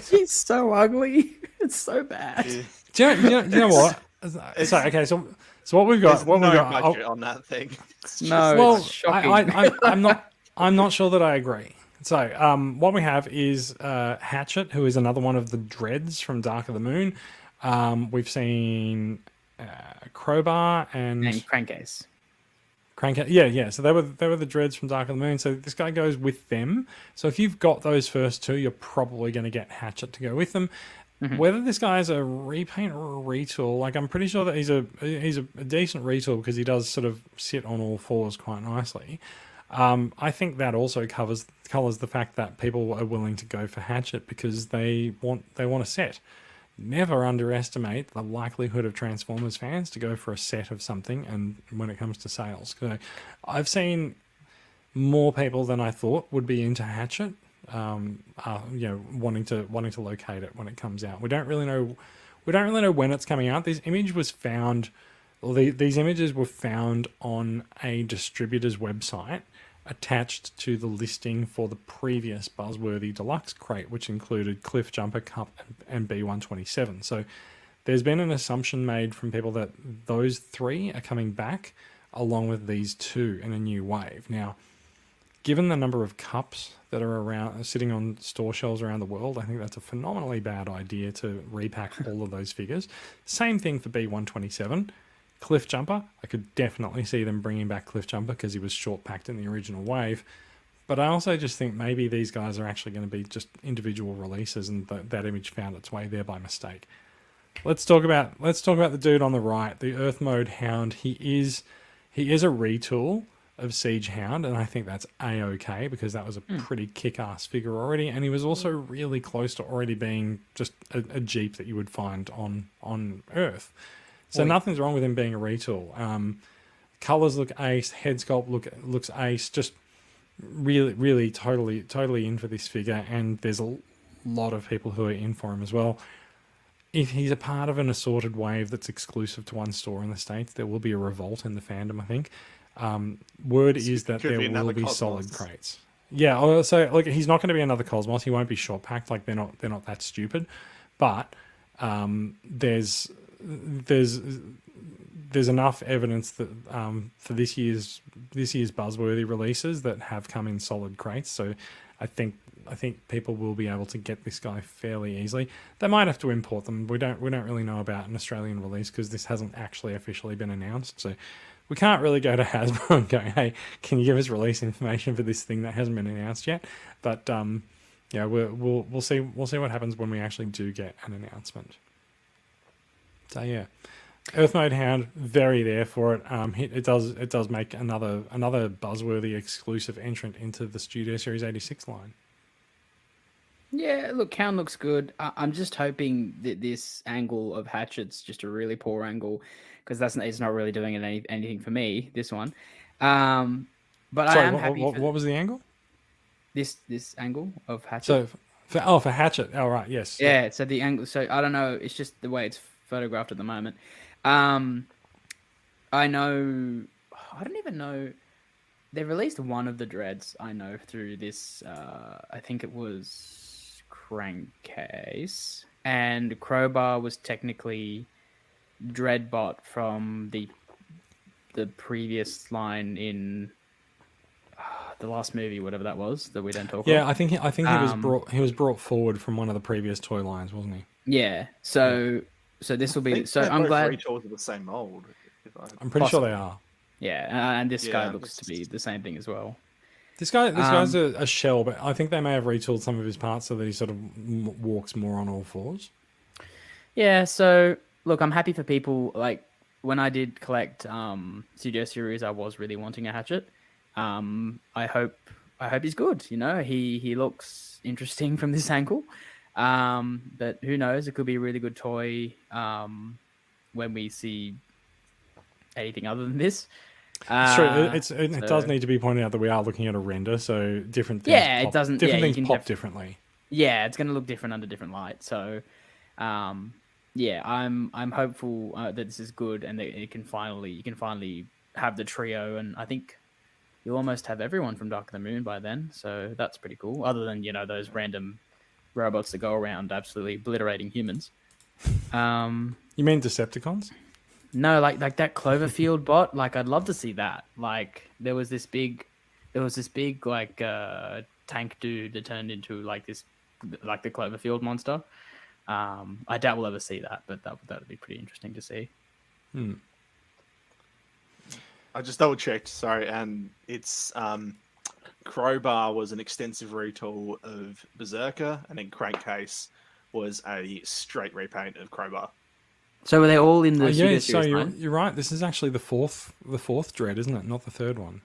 He's so ugly. It's so bad. Do you know what? So what we've got? What no we've got? budget on that thing. No, Well, it's shocking. I'm not sure that I agree. So what we have is Hatchet, who is another one of the dreads from Dark of the Moon. We've seen Crowbar and Crankcase. Yeah. So they were the dreads from Dark of the Moon. So this guy goes with them. So if you've got those first two, you're probably going to get Hatchet to go with them. Whether this guy is a repaint or a retool, like I'm pretty sure that he's a decent retool because he does sort of sit on all fours quite nicely. I think that also colours the fact that people are willing to go for Hatchet because they want a set. Never underestimate the likelihood of Transformers fans to go for a set of something, and when it comes to sales. So I've seen more people than I thought would be into Hatchet, wanting to locate it when it comes out. We don't really know when it's coming out. These images were found on a distributor's website attached to the listing for the previous Buzzworthy Deluxe crate, which included Cliff Jumper, Cup, and B127. So there's been an assumption made from people that those three are coming back along with these two in a new wave. Now, given the number of cups that are around sitting on store shelves around the world, I think that's a phenomenally bad idea to repack all of those figures. Same thing for B127. Cliff Jumper, I could definitely see them bringing back Cliff Jumper because he was short packed in the original wave. But I also just think maybe these guys are actually going to be just individual releases, and that image found its way there by mistake. Let's talk about the dude on the right, the Earth Mode Hound. He is a retool of Siege Hound, and I think that's A-okay because that was a pretty kick-ass figure already, and he was also really close to already being just a Jeep that you would find on Earth. So nothing's wrong with him being a retool. Colors look ace, head sculpt looks ace. Just really totally in for this figure, and there's a lot of people who are in for him as well. If he's a part of an assorted wave that's exclusive to one store in the States, there will be a revolt in the fandom, I think. Word is that there will be solid crates. Yeah, so like he's not going to be another Cosmos. He won't be short packed. Like they're not that stupid, but there's enough evidence that for this year's Buzzworthy releases that have come in solid crates. So I think people will be able to get this guy fairly easily. They might have to import them. We don't really know about an Australian release because this hasn't actually officially been announced. So we can't really go to Hasbro and go, hey, can you give us release information for this thing that hasn't been announced yet? But we'll see what happens when we actually do get an announcement. So yeah, Earth Mode Hound, very there for it. It does make another Buzzworthy exclusive entrant into the Studio Series 86 line. Yeah, look, Hound looks good. I'm just hoping that this angle of Hatchet's just a really poor angle because it's not really doing anything for me. This one, but Sorry, I am happy. What was the angle? This angle of Hatchet. So for Hatchet. Oh right, yes. Yeah. So the angle. So I don't know. It's just the way it's photographed at the moment. I don't even know. They released one of the dreads, I know, through this, I think it was Crankcase. And Crowbar was technically Dreadbot from the previous line in the last movie, whatever that was, that we don't talk about. Yeah, I think he was brought forward from one of the previous toy lines, wasn't he? Yeah. So this will be. So I'm glad. Retols are the same mold. I'm pretty sure they are. Yeah, and this guy looks to be the same thing as well. This guy's a shell, but I think they may have retooled some of his parts so that he sort of walks more on all fours. Yeah. So look, I'm happy for people. Like when I did collect Studio Series, I was really wanting a Hatchet. I hope he's good. You know, he looks interesting from this angle. But who knows? It could be a really good toy when we see anything other than this. It's true. It does need to be pointed out that we are looking at a render, so different things. Yeah, pop, it doesn't. Different Yeah, things pop differently. Yeah, it's going to look different under different light. So, yeah, I'm hopeful that this is good and that you can finally have the trio. And I think you'll almost have everyone from Dark of the Moon by then. So that's pretty cool. Other than those random robots that go around absolutely obliterating humans. You mean Decepticons? No, like that Cloverfield bot. Like, I'd love to see that. Like, there was this big like tank dude that turned into like the Cloverfield monster. I doubt we'll ever see that, but that'd be pretty interesting to see. I just double checked, sorry, and it's Crowbar was an extensive retool of Berserker, and then Crankcase was a straight repaint of Crowbar. So were they all in the yeah, Series so line? you're right. This is actually the fourth Dread, isn't it? Not the third one.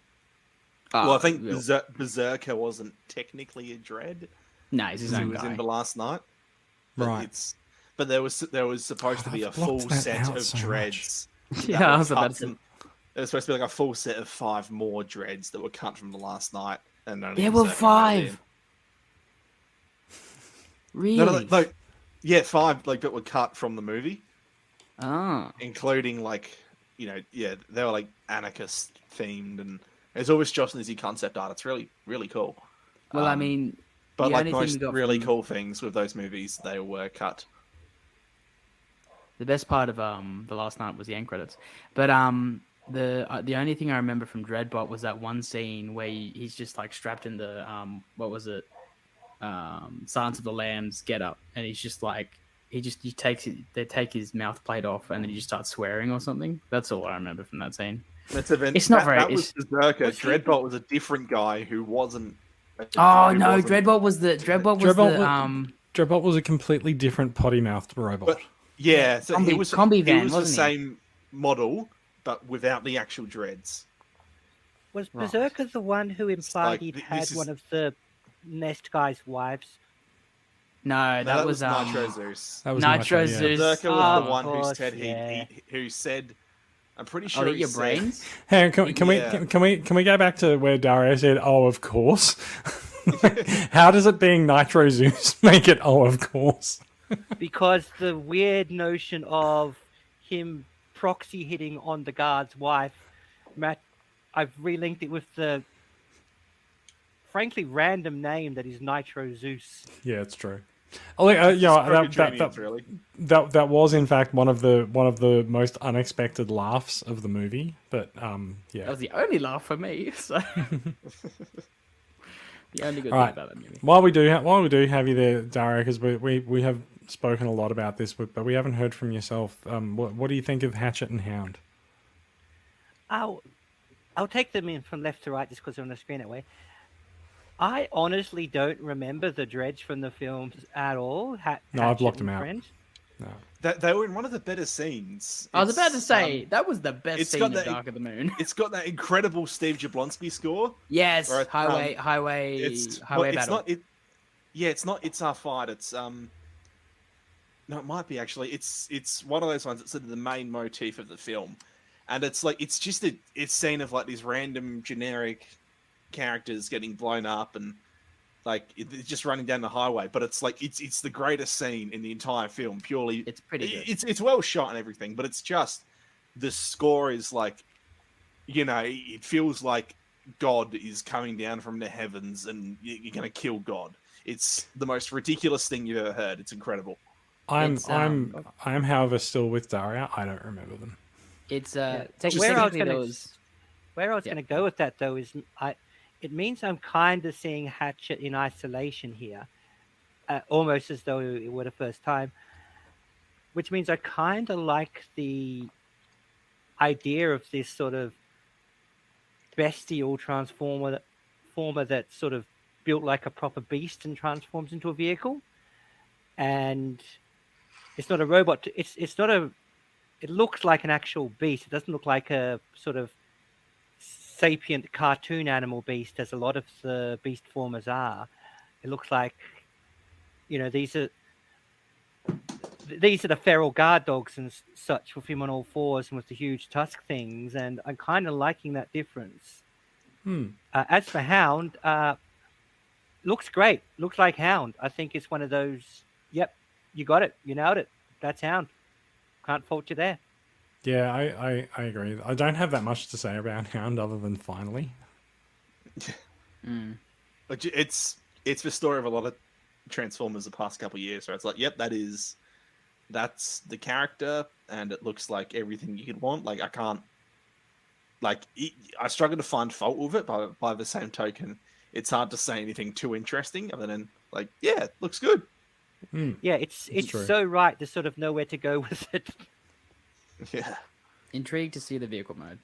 Well, I think Berserker wasn't technically a Dread. No, he's his own was guy. in the last night. But Right. But there was supposed to be a full set of so dreads. Yeah, I was about to say. There was supposed to be like a full set of 5 more dreads that were cut from the last night, and only There were Berserker made it 5. in. Really? No, yeah, 5 that were cut from the movie, including they were like anarchist themed, and it's always Josh Lizzie concept art. It's really, really cool. Well, I mean, but the like only thing most we got really from- cool things with those movies, they were cut. The best part of the last night was the end credits, but the only thing I remember from Dreadbot was that one scene where he's just like strapped in the what was it, Silence of the Lambs getup, and he's just like they take his mouth plate off, and then he just starts swearing or something. That's all I remember from that scene. It's not very. That was Berserker. Dreadbot was a different guy who wasn't. Dreadbot was the Dreadbot was a completely different potty-mouthed robot. But, yeah, so he was the wasn't same model, but without the actual dreads. Was Berserker the one who implied he'd this had is- one of the Nest guy's wives? No, that was Nitro Zeus. That was Nitro yeah. Zeus. Berserker was the Of one course, who said yeah. who said. I'm pretty I'll sure eat he your said, brains. Hey, can we go back to where Dario said, "Oh, of course"? How does it being Nitro Zeus make it? Oh, of course. Because the weird notion of him proxy hitting on the guard's wife, I've relinked it with the frankly random name that is Nitro Zeus. Yeah, it's true. Oh, that really. that was in fact one of the most unexpected laughs of the movie. But yeah, That was the only laugh for me. So the only good All thing right. about that movie. while we do have you there, Dario, because we have spoken a lot about this, but we haven't heard from yourself. What do you think of Hatchet and Hound? I'll take them in from left to right just because they're on the screen that way. I honestly don't remember the dreads from the films at all. No, I've blocked Hatchet them and out. Friends. No. They were in one of the better scenes. I was about to It's, say that was the best it's scene got of that- Dark of the Moon. It's got that incredible Steve Jablonsky score. Yes, Or, highway It's battle. not. It's not. It's our fight. It's No, it might be actually. It's one of those ones that's sort of the main motif of the film, and it's like it's just it's scene of like these random generic characters getting blown up and like it's just running down the highway. But it's like it's the greatest scene in the entire film. Purely, It's pretty good. It's well shot and everything, but it's just the score is like, it feels like God is coming down from the heavens and you're gonna kill God. It's the most ridiculous thing you've ever heard. It's incredible. I'm, It's, however, still with Dario. I don't remember them. It's Where I was technically gonna- those. Where I was Yeah. going to go with that, though, is it means I'm kind of seeing Hatchet in isolation here, almost as though it were the first time, which means I kind of like the idea of this sort of bestial transformer that's sort of built like a proper beast and transforms into a vehicle. And it's not a robot. It's not a it looks like an actual beast. It doesn't look like a sort of sapient cartoon animal beast, as a lot of the beast formers are. It looks like, these are the feral guard dogs and such with him on all fours and with the huge tusk things, and I'm kind of liking that difference. As for Hound, looks great. Looks like Hound. I think it's one of those, yep, you got it. You nailed it. That's Hound. Can't fault you there. Yeah, I agree. I don't have that much to say about Hound other than finally. But it's the story of a lot of Transformers the past couple of years, where it's like, yep, that's the character, and it looks like everything you could want. Like, I struggle to find fault with it, but by the same token, it's hard to say anything too interesting other than, like, yeah, it looks good. Yeah, it's so right to sort of know where to go with it. Yeah. Intrigued to see the vehicle mode.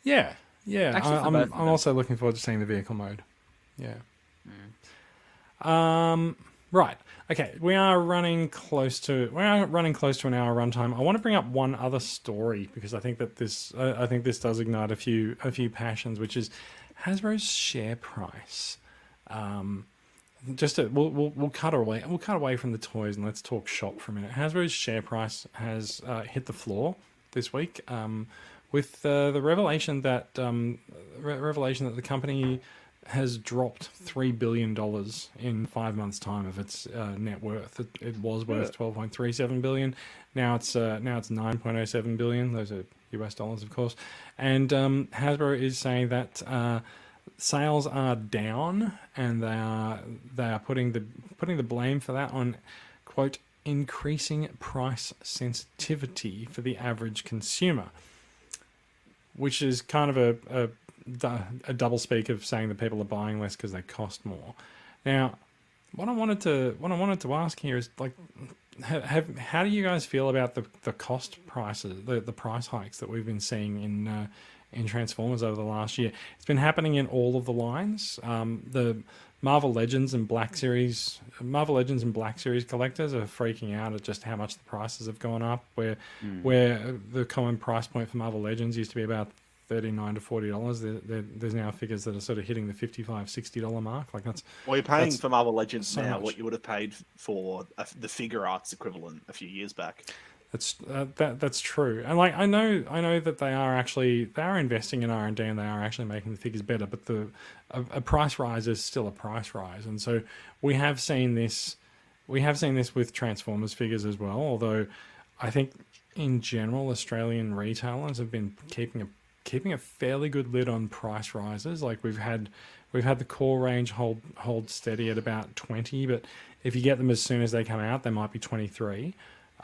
Yeah. Actually, I'm also looking forward to seeing the vehicle mode. Yeah. Right. Okay. We are running close to an hour runtime. I want to bring up one other story because I think that this does ignite a few passions, which is Hasbro's share price. We'll cut away. We'll cut away from the toys and let's talk shop for a minute. Hasbro's share price has hit the floor this week with the revelation that the company has dropped $3 billion in 5 months' time of its net worth. It was worth $12.37 billion. Now it's $9.07 billion. Those are US dollars, of course. And Hasbro is saying that sales are down, and they are putting the blame for that on, quote, increasing price sensitivity for the average consumer, which is kind of a double speak of saying that people are buying less because they cost more. Now, what I wanted to ask here is, like, how do you guys feel about the cost prices, the price hikes that we've been seeing in Transformers over the last year? It's been happening in all of the lines. The Marvel Legends and Black Series collectors are freaking out at just how much the prices have gone up. Where the common price point for Marvel Legends used to be about $39 to $40. There's now figures that are sort of hitting the $55, $60 mark. Like you're paying for Marvel Legends so now much. what you would have paid for the figure arts equivalent a few years back. That's true, and like I know that they are investing in R&D and they are actually making the figures better. But a price rise is still a price rise, and so we have seen this with Transformers figures as well. Although I think in general Australian retailers have been keeping a fairly good lid on price rises. Like we've had the core range hold steady at about 20, but if you get them as soon as they come out, they might be 23.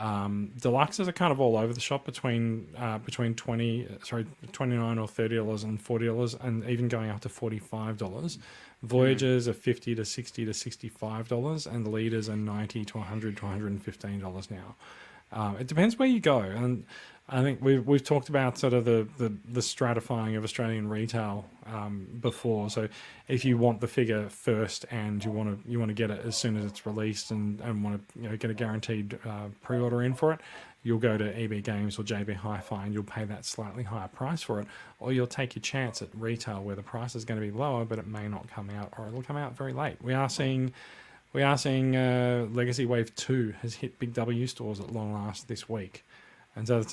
Deluxes are kind of all over the shop between $29 or $30 and $40, and even going up to $45. Voyagers are $50 to $60 to $65, and the leaders are $90 to $100 to $115 now. It depends where you go, and I think we've talked about sort of the stratifying of Australian retail before. So if you want the figure first and you want to get it as soon as it's released and want to get a guaranteed pre-order in for it, you'll go to EB Games or JB Hi-Fi and you'll pay that slightly higher price for it, or you'll take your chance at retail where the price is going to be lower, but it may not come out, or it'll come out very late. We are seeing Legacy Wave 2 has hit Big W stores at long last this week. And so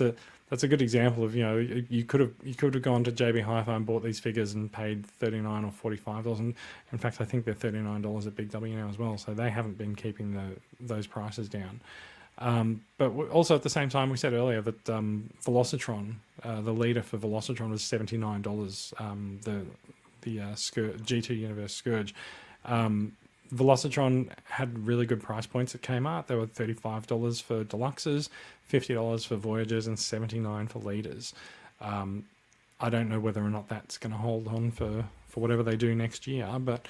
that's a good example of, you could have gone to JB Hi-Fi and bought these figures and paid $39 or $45. And in fact, I think they're $39 at Big W now as well. So they haven't been keeping those prices down. But also at the same time, we said earlier that Velocitron, the leader for Velocitron was $79. The G2 Universe Scourge. Velocitron had really good price points at Kmart. They were $35 for deluxes, $50 for Voyagers, and $79 for leaders. I don't know whether or not that's going to hold on for whatever they do next year. But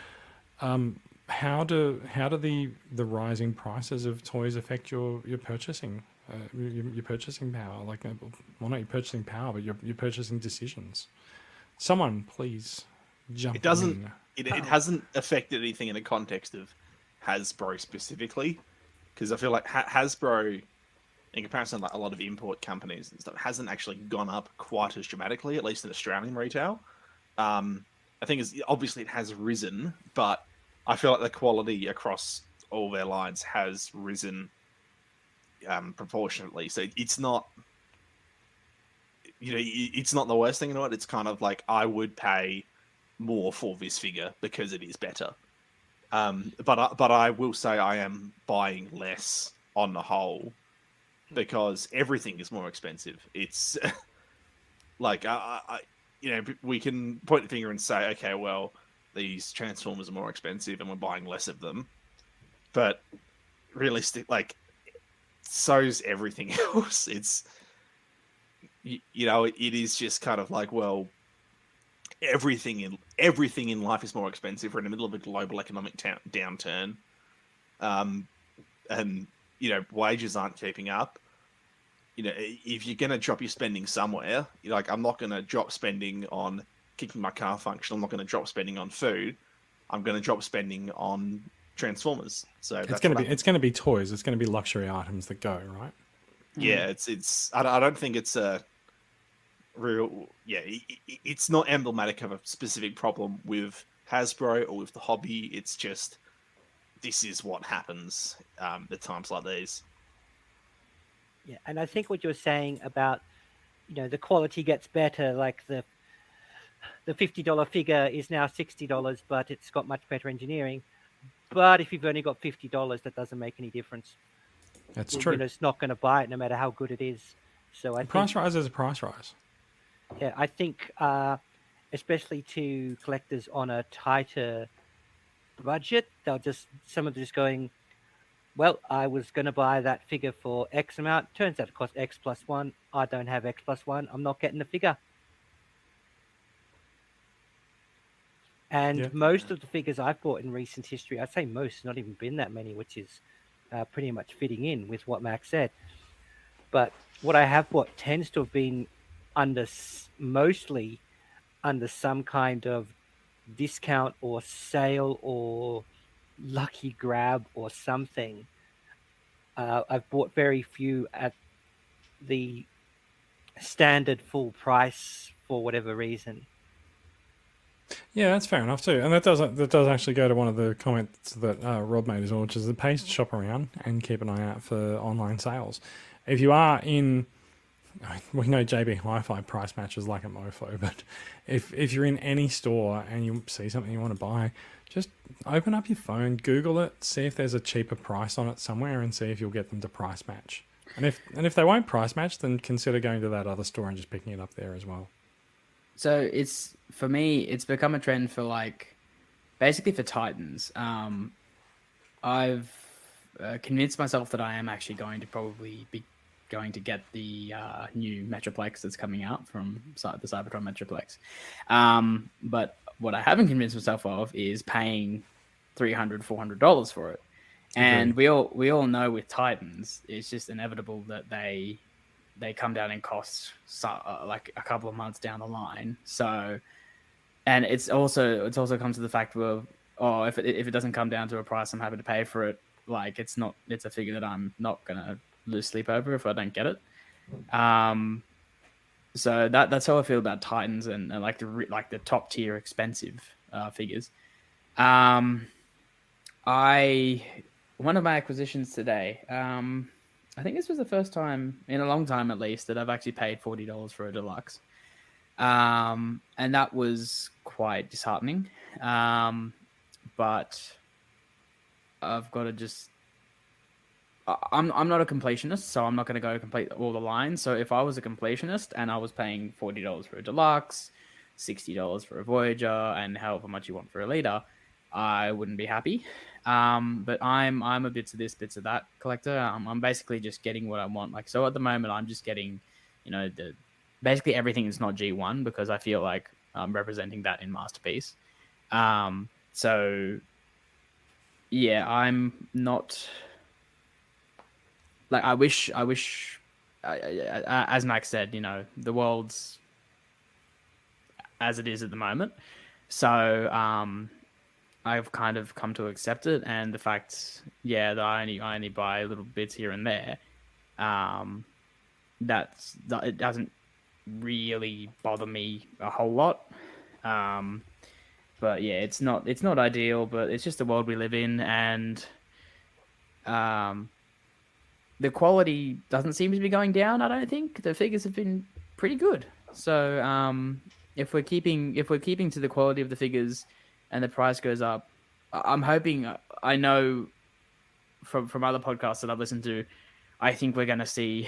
how do the rising prices of toys affect your purchasing your purchasing power? Like, well, not your purchasing power, but your purchasing decisions. Someone please jump. It doesn't. It hasn't affected anything in the context of Hasbro specifically, because I feel like Hasbro in comparison to like a lot of import companies and stuff, hasn't actually gone up quite as dramatically, at least in Australian retail. I think obviously it has risen, but I feel like the quality across all their lines has risen proportionately. So it's not, it's not the worst thing in the world. It's kind of like I would pay more for this figure because it is better. But I will say I am buying less on the whole because everything is more expensive. It's like we can point the finger and say, okay, well, these Transformers are more expensive and we're buying less of them. But realistic, like, so's everything else. It's, it is just kind of like, well, everything in life is more expensive. We're in the middle of a global economic downturn, and wages aren't keeping up. If you're gonna drop your spending somewhere, I'm not gonna drop spending on keeping my car functional. I'm not gonna drop spending on food. I'm gonna drop spending on Transformers. So it's gonna be toys. It's gonna be luxury items that go right. Yeah, it's. I don't think it's a real. Yeah, it's not emblematic of a specific problem with Hasbro or with the hobby. It's just this is what happens at times like these. Yeah, and I think what you're saying about, the quality gets better, like the $50 figure is now $60, but it's got much better engineering. But if you've only got $50, that doesn't make any difference. That's true. It's not going to buy it no matter how good it is. So I think price rise is a price rise. Yeah, I think especially to collectors on a tighter budget, some of them just going, well, I was going to buy that figure for X amount. Turns out it costs X plus 1. I don't have X plus 1. I'm not getting the figure. And most of the figures I've bought in recent history, I'd say most, not even been that many, which is pretty much fitting in with what Max said. But what I have bought tends to have been mostly under some kind of discount or sale or lucky grab or something. I've bought very few at the standard full price for whatever reason. Yeah, that's fair enough too, and that does actually go to one of the comments that Rob made as well, which is the pays to shop around and keep an eye out for online sales. If you are in, we know JB Hi-Fi price matches like a mofo, but if you're in any store and you see something you want to buy, just open up your phone, Google it, see if there's a cheaper price on it somewhere, and see if you'll get them to price match. And if they won't price match, then consider going to that other store and just picking it up there as well. So for me, it's become a trend for basically for Titans. I've convinced myself that I am actually going to probably be going to get the new Metroplex that's coming out from the Cybertron Metroplex. But what I haven't convinced myself of is paying $300, $400 for it. And we all know with Titans, it's just inevitable that they come down in costs like a couple of months down the line. So, and it's also comes to the fact of, if it doesn't come down to a price I'm happy to pay for it, it's a figure that I'm not gonna lose sleep over if I don't get it. So that's how I feel about Titans and the top tier expensive figures. One of my acquisitions today, I think this was the first time in a long time, at least, that I've actually paid $40 for a deluxe. And that was quite disheartening. But I've got to I'm not a completionist, so I'm not going to go complete all the lines. So if I was a completionist and I was paying $40 for a deluxe, $60 for a Voyager, and however much you want for a leader, I wouldn't be happy. But I'm a bits of this, bits of that collector. I'm basically just getting what I want. So at the moment, I'm just getting, basically everything is not G1 because I feel like I'm representing that in Masterpiece. So yeah, I'm not I wish, as Max said, the world's as it is at the moment. So, I've kind of come to accept it, and the fact, that I only buy little bits here and there, It doesn't really bother me a whole lot. But yeah, it's not ideal, but it's just the world we live in, and the quality doesn't seem to be going down. I don't think the figures have been pretty good. So if we're keeping to the quality of the figures, and the price goes up, I'm hoping. I know from other podcasts that I've listened to, I think we're going to see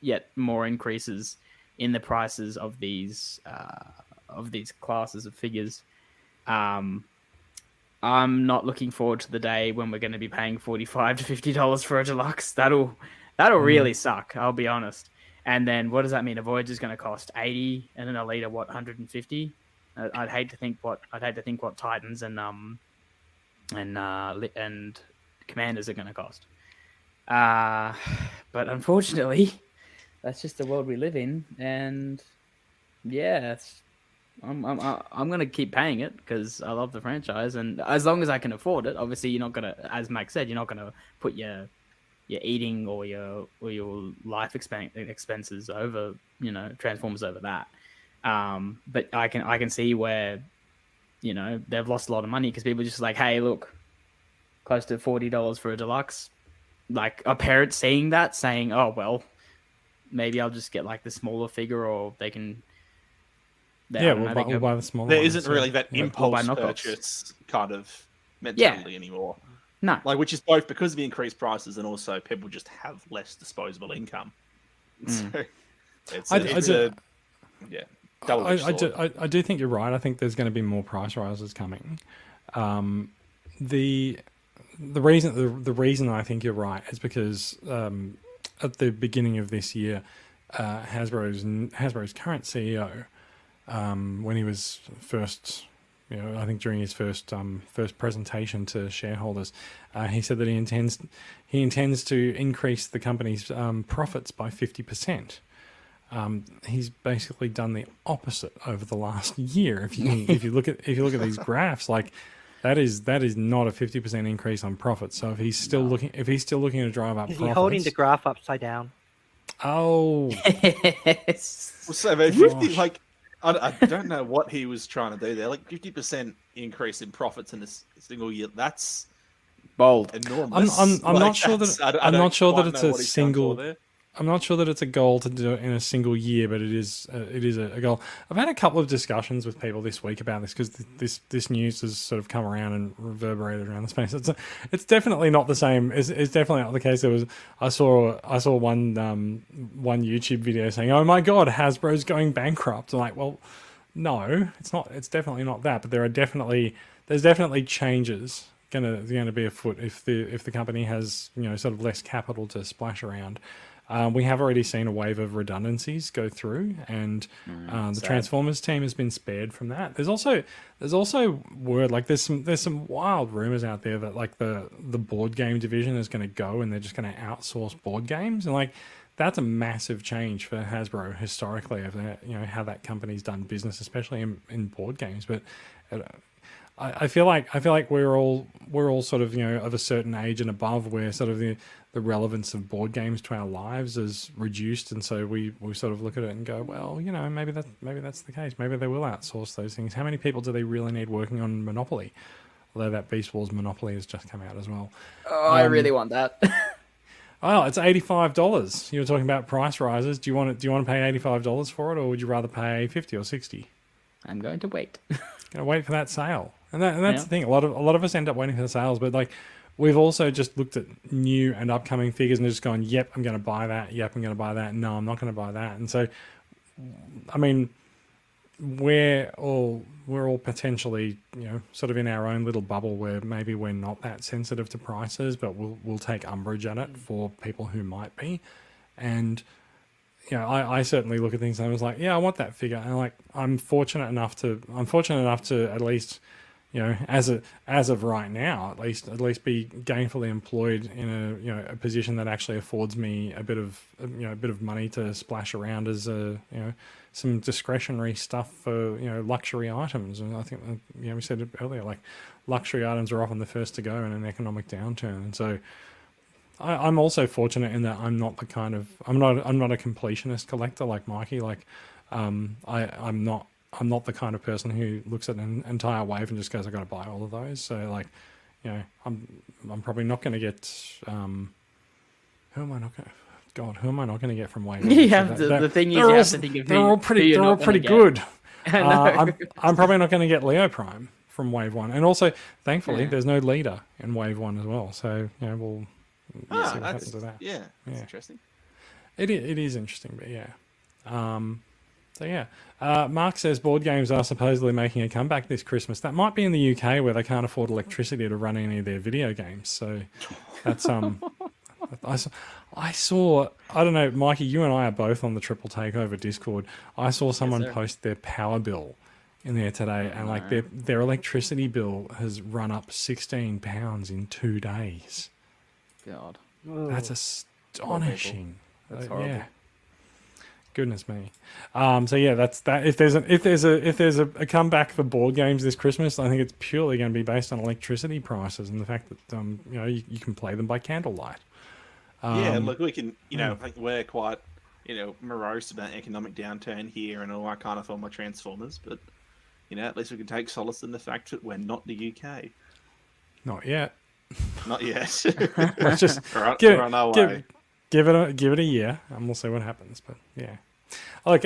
yet more increases in the prices of these classes of figures. I'm not looking forward to the day when we're going to be paying $45 to $50 for a deluxe. That'll really suck, I'll be honest. And then what does that mean? A Voyager's going to cost $80, and then a Elite what, $150? I'd hate to think what Titans and Commanders are going to cost. But unfortunately, that's just the world we live in, and yeah, I'm going to keep paying it because I love the franchise, and as long as I can afford it. Obviously, you're not going to, as Max said, you're not going to put your eating or your life expenses over, Transformers over that. But I can see where, they've lost a lot of money because people are just like, hey, look, close to $40 for a deluxe. Like a parent seeing that, saying, oh well, maybe I'll just get like the smaller figure, or they can. We'll buy the smaller. There one, isn't really that impulse purchase kind of mentality anymore. No, which is both because of the increased prices and also people just have less disposable income. So I do think you're right. I think there's going to be more price rises coming. The reason I think you're right is because at the beginning of this year, Hasbro's current CEO, when he was first, I think during his first presentation to shareholders, he said that he intends to increase the company's profits by 50%. He's basically done the opposite over the last year. If you look at these graphs, like that is not a 50% increase on profits. So if he's still looking to drive up profits, holding the graph upside down. Oh, so 50, like I don't know what he was trying to do there. Like 50% increase in profits in a single year. That's bold. Enormous. I'm not sure that it's a single. I'm not sure that it's a goal to do it in a single year, but it is a goal. I've had a couple of discussions with people this week about this because this news has sort of come around and reverberated around the space. It's definitely not the same. It's definitely not the case. I saw one YouTube video saying, "Oh my God, Hasbro's going bankrupt." I'm like, well, no, it's not. It's definitely not that. But there's definitely changes going to be afoot if the company has sort of less capital to splash around. We have already seen a wave of redundancies go through, and the Transformers team has been spared from that. There's also word, like there's some wild rumors out there that like the board game division is going to go and they're just going to outsource board games, and like that's a massive change for Hasbro historically of that, how that company's done business, especially in board games. But I feel like we're all sort of of a certain age and above where sort of the relevance of board games to our lives is reduced, and so we sort of look at it and go, well, maybe that's the case. Maybe they will outsource those things. How many people do they really need working on Monopoly? Although that Beast Wars Monopoly has just come out as well. Oh, I really want that. Oh, it's $85. You were talking about price rises. Do you want to pay $85 for it, or would you rather pay $50 or $60? I'm going to wait. Gonna wait for that sale, and that's the thing. A lot of us end up waiting for the sales, but like we've also just looked at new and upcoming figures and just gone, "Yep, I'm going to buy that. Yep, I'm going to buy that. No, I'm not going to buy that." And so, I mean, we're all potentially sort of in our own little bubble where maybe we're not that sensitive to prices, but we'll take umbrage at it for people who might be, and. I certainly look at things and I was like, yeah, I want that figure. And I'm fortunate enough to at least, as of right now, at least be gainfully employed in a position that actually affords me a bit of money to splash around as some discretionary stuff for luxury items. And I think we said it earlier, like luxury items are often the first to go in an economic downturn. And so I'm also fortunate in that I'm not the kind of I'm not a completionist collector like Mikey. Like, I'm not the kind of person who looks at an entire wave and just goes, "I got to buy all of those." So like, I'm probably not going to get. Who am I not going? God, who am I not going to get from wave? You have the thing is you have to think of they're all pretty. They're all pretty good. I'm probably not going to get Leo Prime from Wave 1. And also, thankfully, there's no leader in Wave 1 as well. So, we'll see what happens with that. Yeah, that's interesting. It is interesting, but Mark says board games are supposedly making a comeback this Christmas. That might be in the UK where they can't afford electricity to run any of their video games. So that's I saw, I don't know, Mikey, you and I are both on the Triple Takeover Discord. I saw someone post their power bill in there today, and like their electricity bill has run up £16 in 2 days. God, that's astonishing. That's horrible. Yeah. Goodness me. That's that. If there's a comeback for board games this Christmas, I think it's purely going to be based on electricity prices and the fact that you can play them by candlelight. Look, we can, I think we're quite, morose about economic downturn here and all that kind of form of Transformers, but, at least we can take solace in the fact that we're not the UK. Not yet. Not yet. Let's just we're on our way. Give it a year, and we'll see what happens. But yeah, look,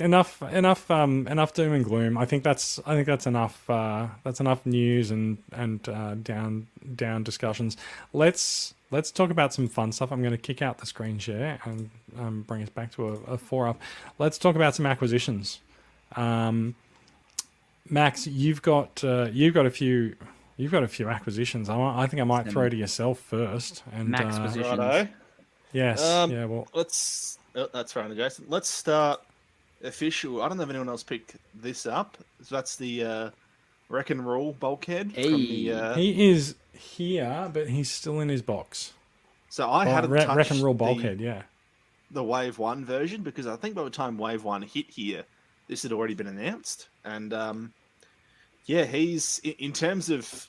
enough doom and gloom. I think that's enough. That's enough news and down discussions. Let's talk about some fun stuff. I'm going to kick out the screen share and bring us back to a 4-up. Let's talk about some acquisitions. Max, you've got a few acquisitions. I think I might throw to yourself first. And Max positions. Righto. Yes. Well, let's. That's right, Jason. Let's start official. I don't know if anyone else picked this up. So that's the Wreck and Roll bulkhead. Hey. From the, he is here, but he's still in his box. So I hadn't touched Wreck and Roll bulkhead. The Wave 1 version, because I think by the time Wave 1 hit here, this had already been announced. And he's in terms of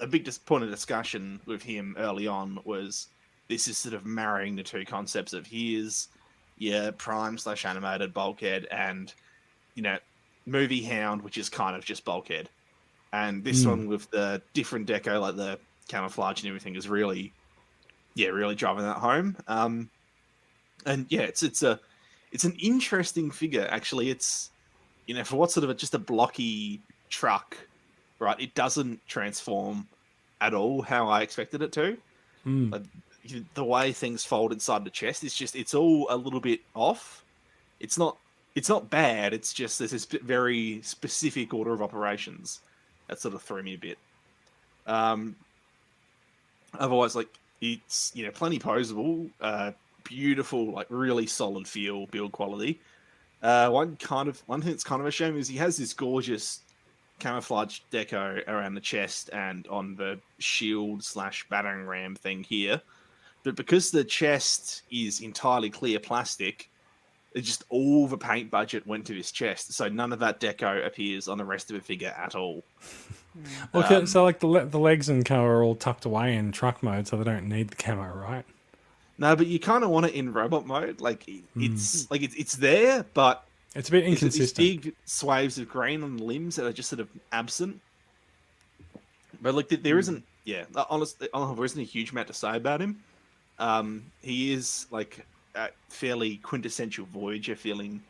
a big point of discussion with him early on was. This is sort of marrying the two concepts of his, prime/animated bulkhead and, movie Hound, which is kind of just bulkhead. And this one with the different deco, like the camouflage and everything, is really driving that home. It's an interesting figure, actually. It's, for what's sort of just a blocky truck, right? It doesn't transform at all how I expected it to. Like, the way things fold inside the chest is it's all a little bit off. It's not bad. It's just there's this very specific order of operations that sort of threw me a bit. Otherwise, like it's plenty posable, beautiful, like really solid feel, build quality. One thing that's kind of a shame is he has this gorgeous camouflage deco around the chest and on the shield/battering ram thing here. But because the chest is entirely clear plastic, just all the paint budget went to this chest. So none of that deco appears on the rest of the figure at all. Okay, so like the legs and camo are all tucked away in truck mode, so they don't need the camo, right? No, but you kind of want it in robot mode. Like it's there, but it's a bit inconsistent. These big swaths of green on the limbs that are just sort of absent. But like there isn't. Yeah, honestly, there isn't a huge amount to say about him. He is like a fairly quintessential Voyager feeling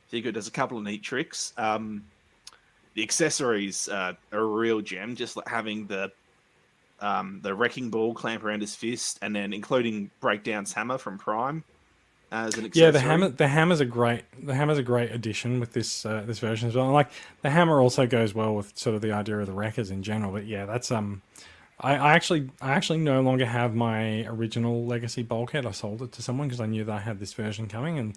figure. Does a couple of neat tricks. The accessories are a real gem. Just like having the wrecking ball clamp around his fist, and then including Breakdown's hammer from Prime as an accessory. Yeah, the hammer's a great addition with this version as well. And like the hammer also goes well with sort of the idea of the wreckers in general. But yeah, that's I actually no longer have my original Legacy bulkhead. I sold it to someone because I knew that I had this version coming, and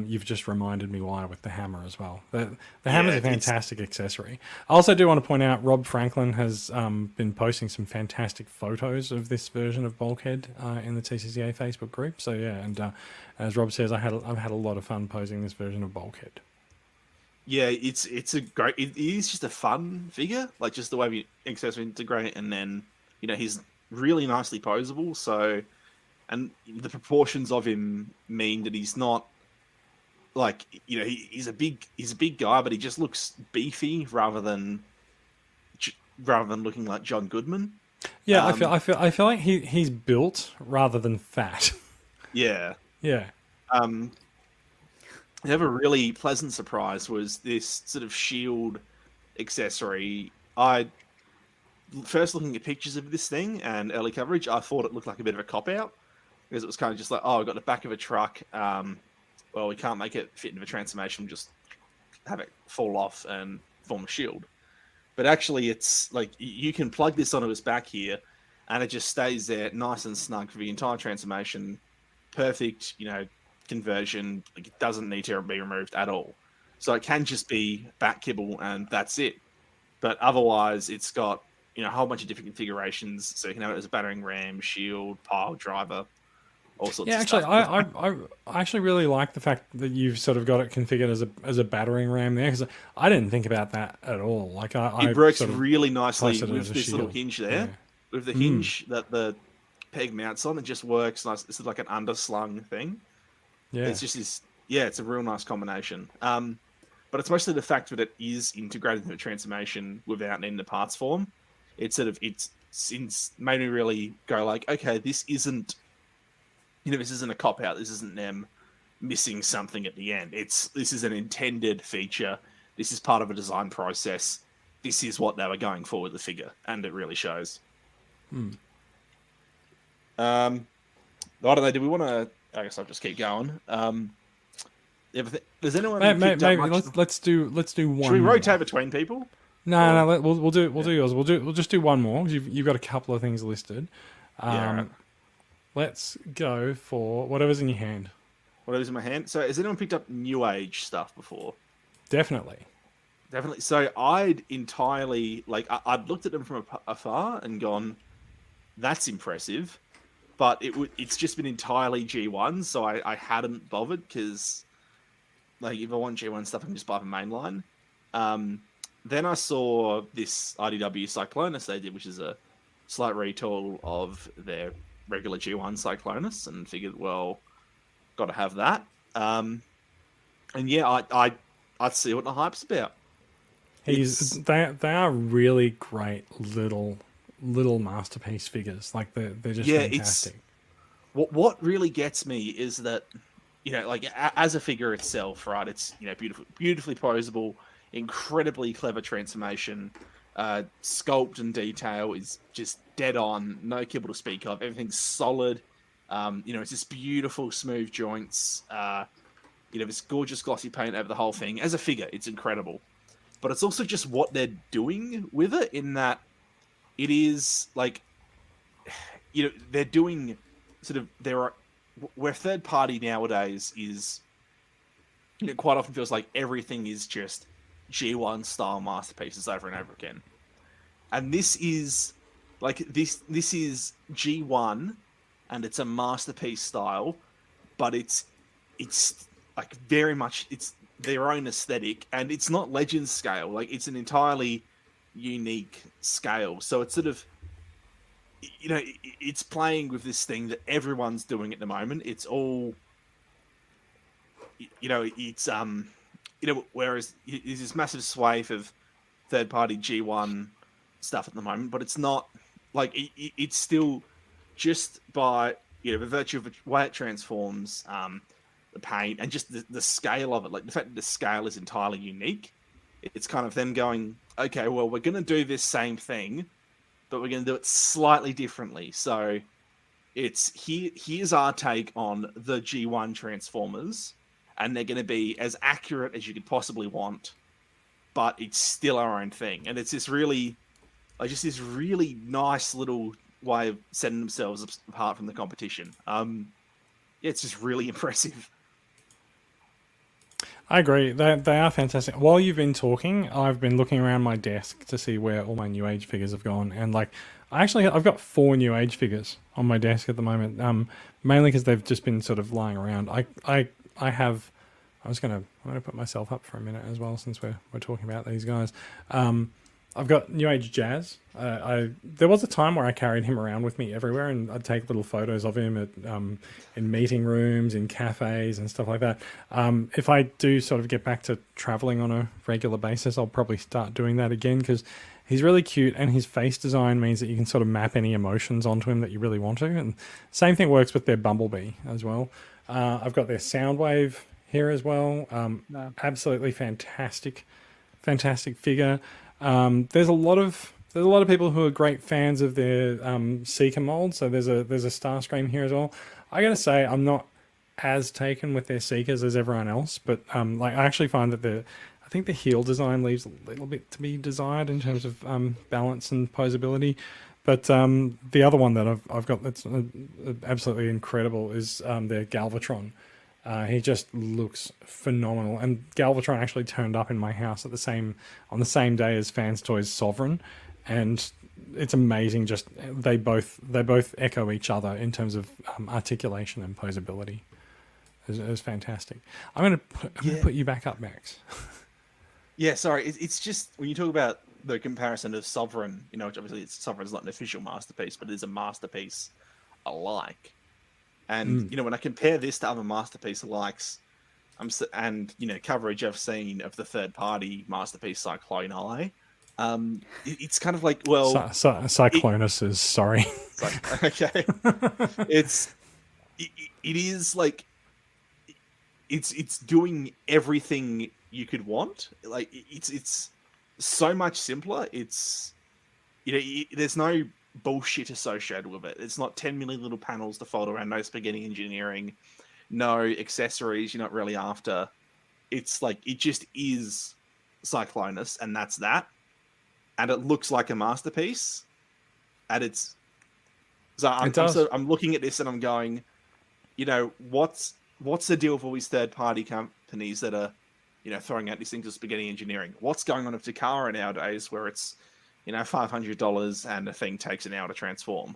you've just reminded me why with the hammer as well. The hammer's a fantastic accessory. I also do want to point out Rob Franklin has been posting some fantastic photos of this version of bulkhead in the TCCA Facebook group. So yeah, and as Rob says, I've had a lot of fun posing this version of bulkhead. Yeah, it's a great. It is just a fun figure, like just the way we accessory integrate, and then he's really nicely posable. So and the proportions of him mean that he's not like, you know, he's a big guy, but he just looks beefy rather than looking like John Goodman. Yeah, I feel like he's built rather than fat. Yeah. Yeah. Another really pleasant surprise was this sort of shield accessory. I first looking at pictures of this thing and early coverage, I thought it looked like a bit of a cop out because it was kind of just like, oh, we've got the back of a truck. Well, we can't make it fit into a transformation. We'll just have it fall off and form a shield. But actually, it's like you can plug this onto his back here, and it just stays there, nice and snug for the entire transformation. Perfect, you know, conversion. Like, it doesn't need to be removed at all. So it can just be back kibble, and that's it. But otherwise, it's got, you know, a whole bunch of different configurations. So you can have it as a battering ram, shield, pile driver, all sorts of stuff. I actually really like the fact that you've sort of got it configured as a battering ram there, because I didn't think about that at all. Like it works sort of really nicely placed it with as a this little shield. hinge there. Yeah. With the hinge that the peg mounts on, it just works nice. It's like an underslung thing. Yeah. It's just this. Yeah, it's a real nice combination. But it's mostly the fact that it is integrated into a transformation without needing the parts form. It's made me really go like, okay, this isn't a cop out. This isn't them missing something at the end. This is an intended feature. This is part of a design process. This is what they were going for with the figure, and it really shows. I don't know. Do we want to? I guess I'll just keep going. Does anyone? Maybe let's do one. Should we more. rotate between people? No. We'll do yours. We'll just do one more. You've got a couple of things listed. Right. Let's go for whatever's in your hand. Whatever's in my hand. So, has anyone picked up New Age stuff before? Definitely. So, I'd entirely I'd looked at them from afar and gone, "That's impressive," but it's just been entirely G1, so I hadn't bothered because, like, if I want G1 stuff, I can just buy the mainline. Then I saw this IDW Cyclonus they did, which is a slight retool of their regular G1 Cyclonus, and figured, well, got to have that. And yeah, I'd see what the hype's about. They are really great little masterpiece figures. Like they're just fantastic. What really gets me is that, you know, like as a figure itself, right? It's, you know, beautifully posable, incredibly clever transformation. Sculpt and detail is just dead on, no kibble to speak of. Everything's solid. You know, it's just beautiful, smooth joints. You know, this gorgeous glossy paint over the whole thing. As a figure, it's incredible. But it's also just what they're doing with it, in that it is like, you know, they're doing sort of where third party nowadays is, you know, quite often feels like everything is just G1 style masterpieces over and over again. And this is like this is G1 and it's a masterpiece style, but it's like very much it's their own aesthetic, and it's not Legends scale. Like, it's an entirely unique scale. So it's sort of, you know, it's playing with this thing that everyone's doing at the moment. It's all, you know, it's you know, whereas there's this massive swathe of third-party G1 stuff at the moment, but it's not like it's still just by, you know, the virtue of the way it transforms, the paint, and just the scale of it. Like, the fact that the scale is entirely unique. It's kind of them going, okay, well, we're going to do this same thing, but we're going to do it slightly differently. So it's here's our take on the G1 Transformers, and they're going to be as accurate as you could possibly want, but it's still our own thing. And it's this really, like, just this really nice little way of setting themselves apart from the competition. Yeah, it's just really impressive. I agree. They are fantastic. While you've been talking, I've been looking around my desk to see where all my New Age figures have gone, and like, I've got 4 New Age figures on my desk at the moment. Mainly because they've just been sort of lying around. I'm gonna put myself up for a minute as well, since we're talking about these guys. I've got New Age Jazz. There was a time where I carried him around with me everywhere, and I'd take little photos of him at in meeting rooms, in cafes, and stuff like that. If I do sort of get back to traveling on a regular basis, I'll probably start doing that again because he's really cute, and his face design means that you can sort of map any emotions onto him that you really want to. And same thing works with their Bumblebee as well. I've got their Soundwave here as well. Absolutely fantastic figure. There's a lot of people who are great fans of their Seeker mold. So there's a Starscream here as well. I gotta say, I'm not as taken with their Seekers as everyone else, but like I actually find that I think the heel design leaves a little bit to be desired in terms of balance and posability. But the other one that I've got that's absolutely incredible is their Galvatron. He just looks phenomenal, and Galvatron actually turned up in my house on the same day as Fans Toys Sovereign, and it's amazing. Just they both echo each other in terms of articulation and posability. It was fantastic. I'm going to put you back up, Max. Yeah, sorry. It's just when you talk about the comparison of Sovereign, which obviously Sovereign's not an official masterpiece, but it is a masterpiece alike. And when I compare this to other masterpiece alikes, coverage I've seen of the third-party masterpiece Cyclone Eye, it's kind of like, well, Cyclonus is sorry. Okay, it is like it's doing everything you could want. Like it's so much simpler. It's there's no bullshit associated with it. It's not 10 million little panels to fold around, no spaghetti engineering, no accessories you're not really after. It's like it just is Cyclonus, and that's that. And it looks like a masterpiece. And it's I'm looking at this and I'm going, what's the deal with all these third-party companies that are throwing out these things of spaghetti engineering? What's going on with Takara nowadays where it's $500 and the thing takes an hour to transform?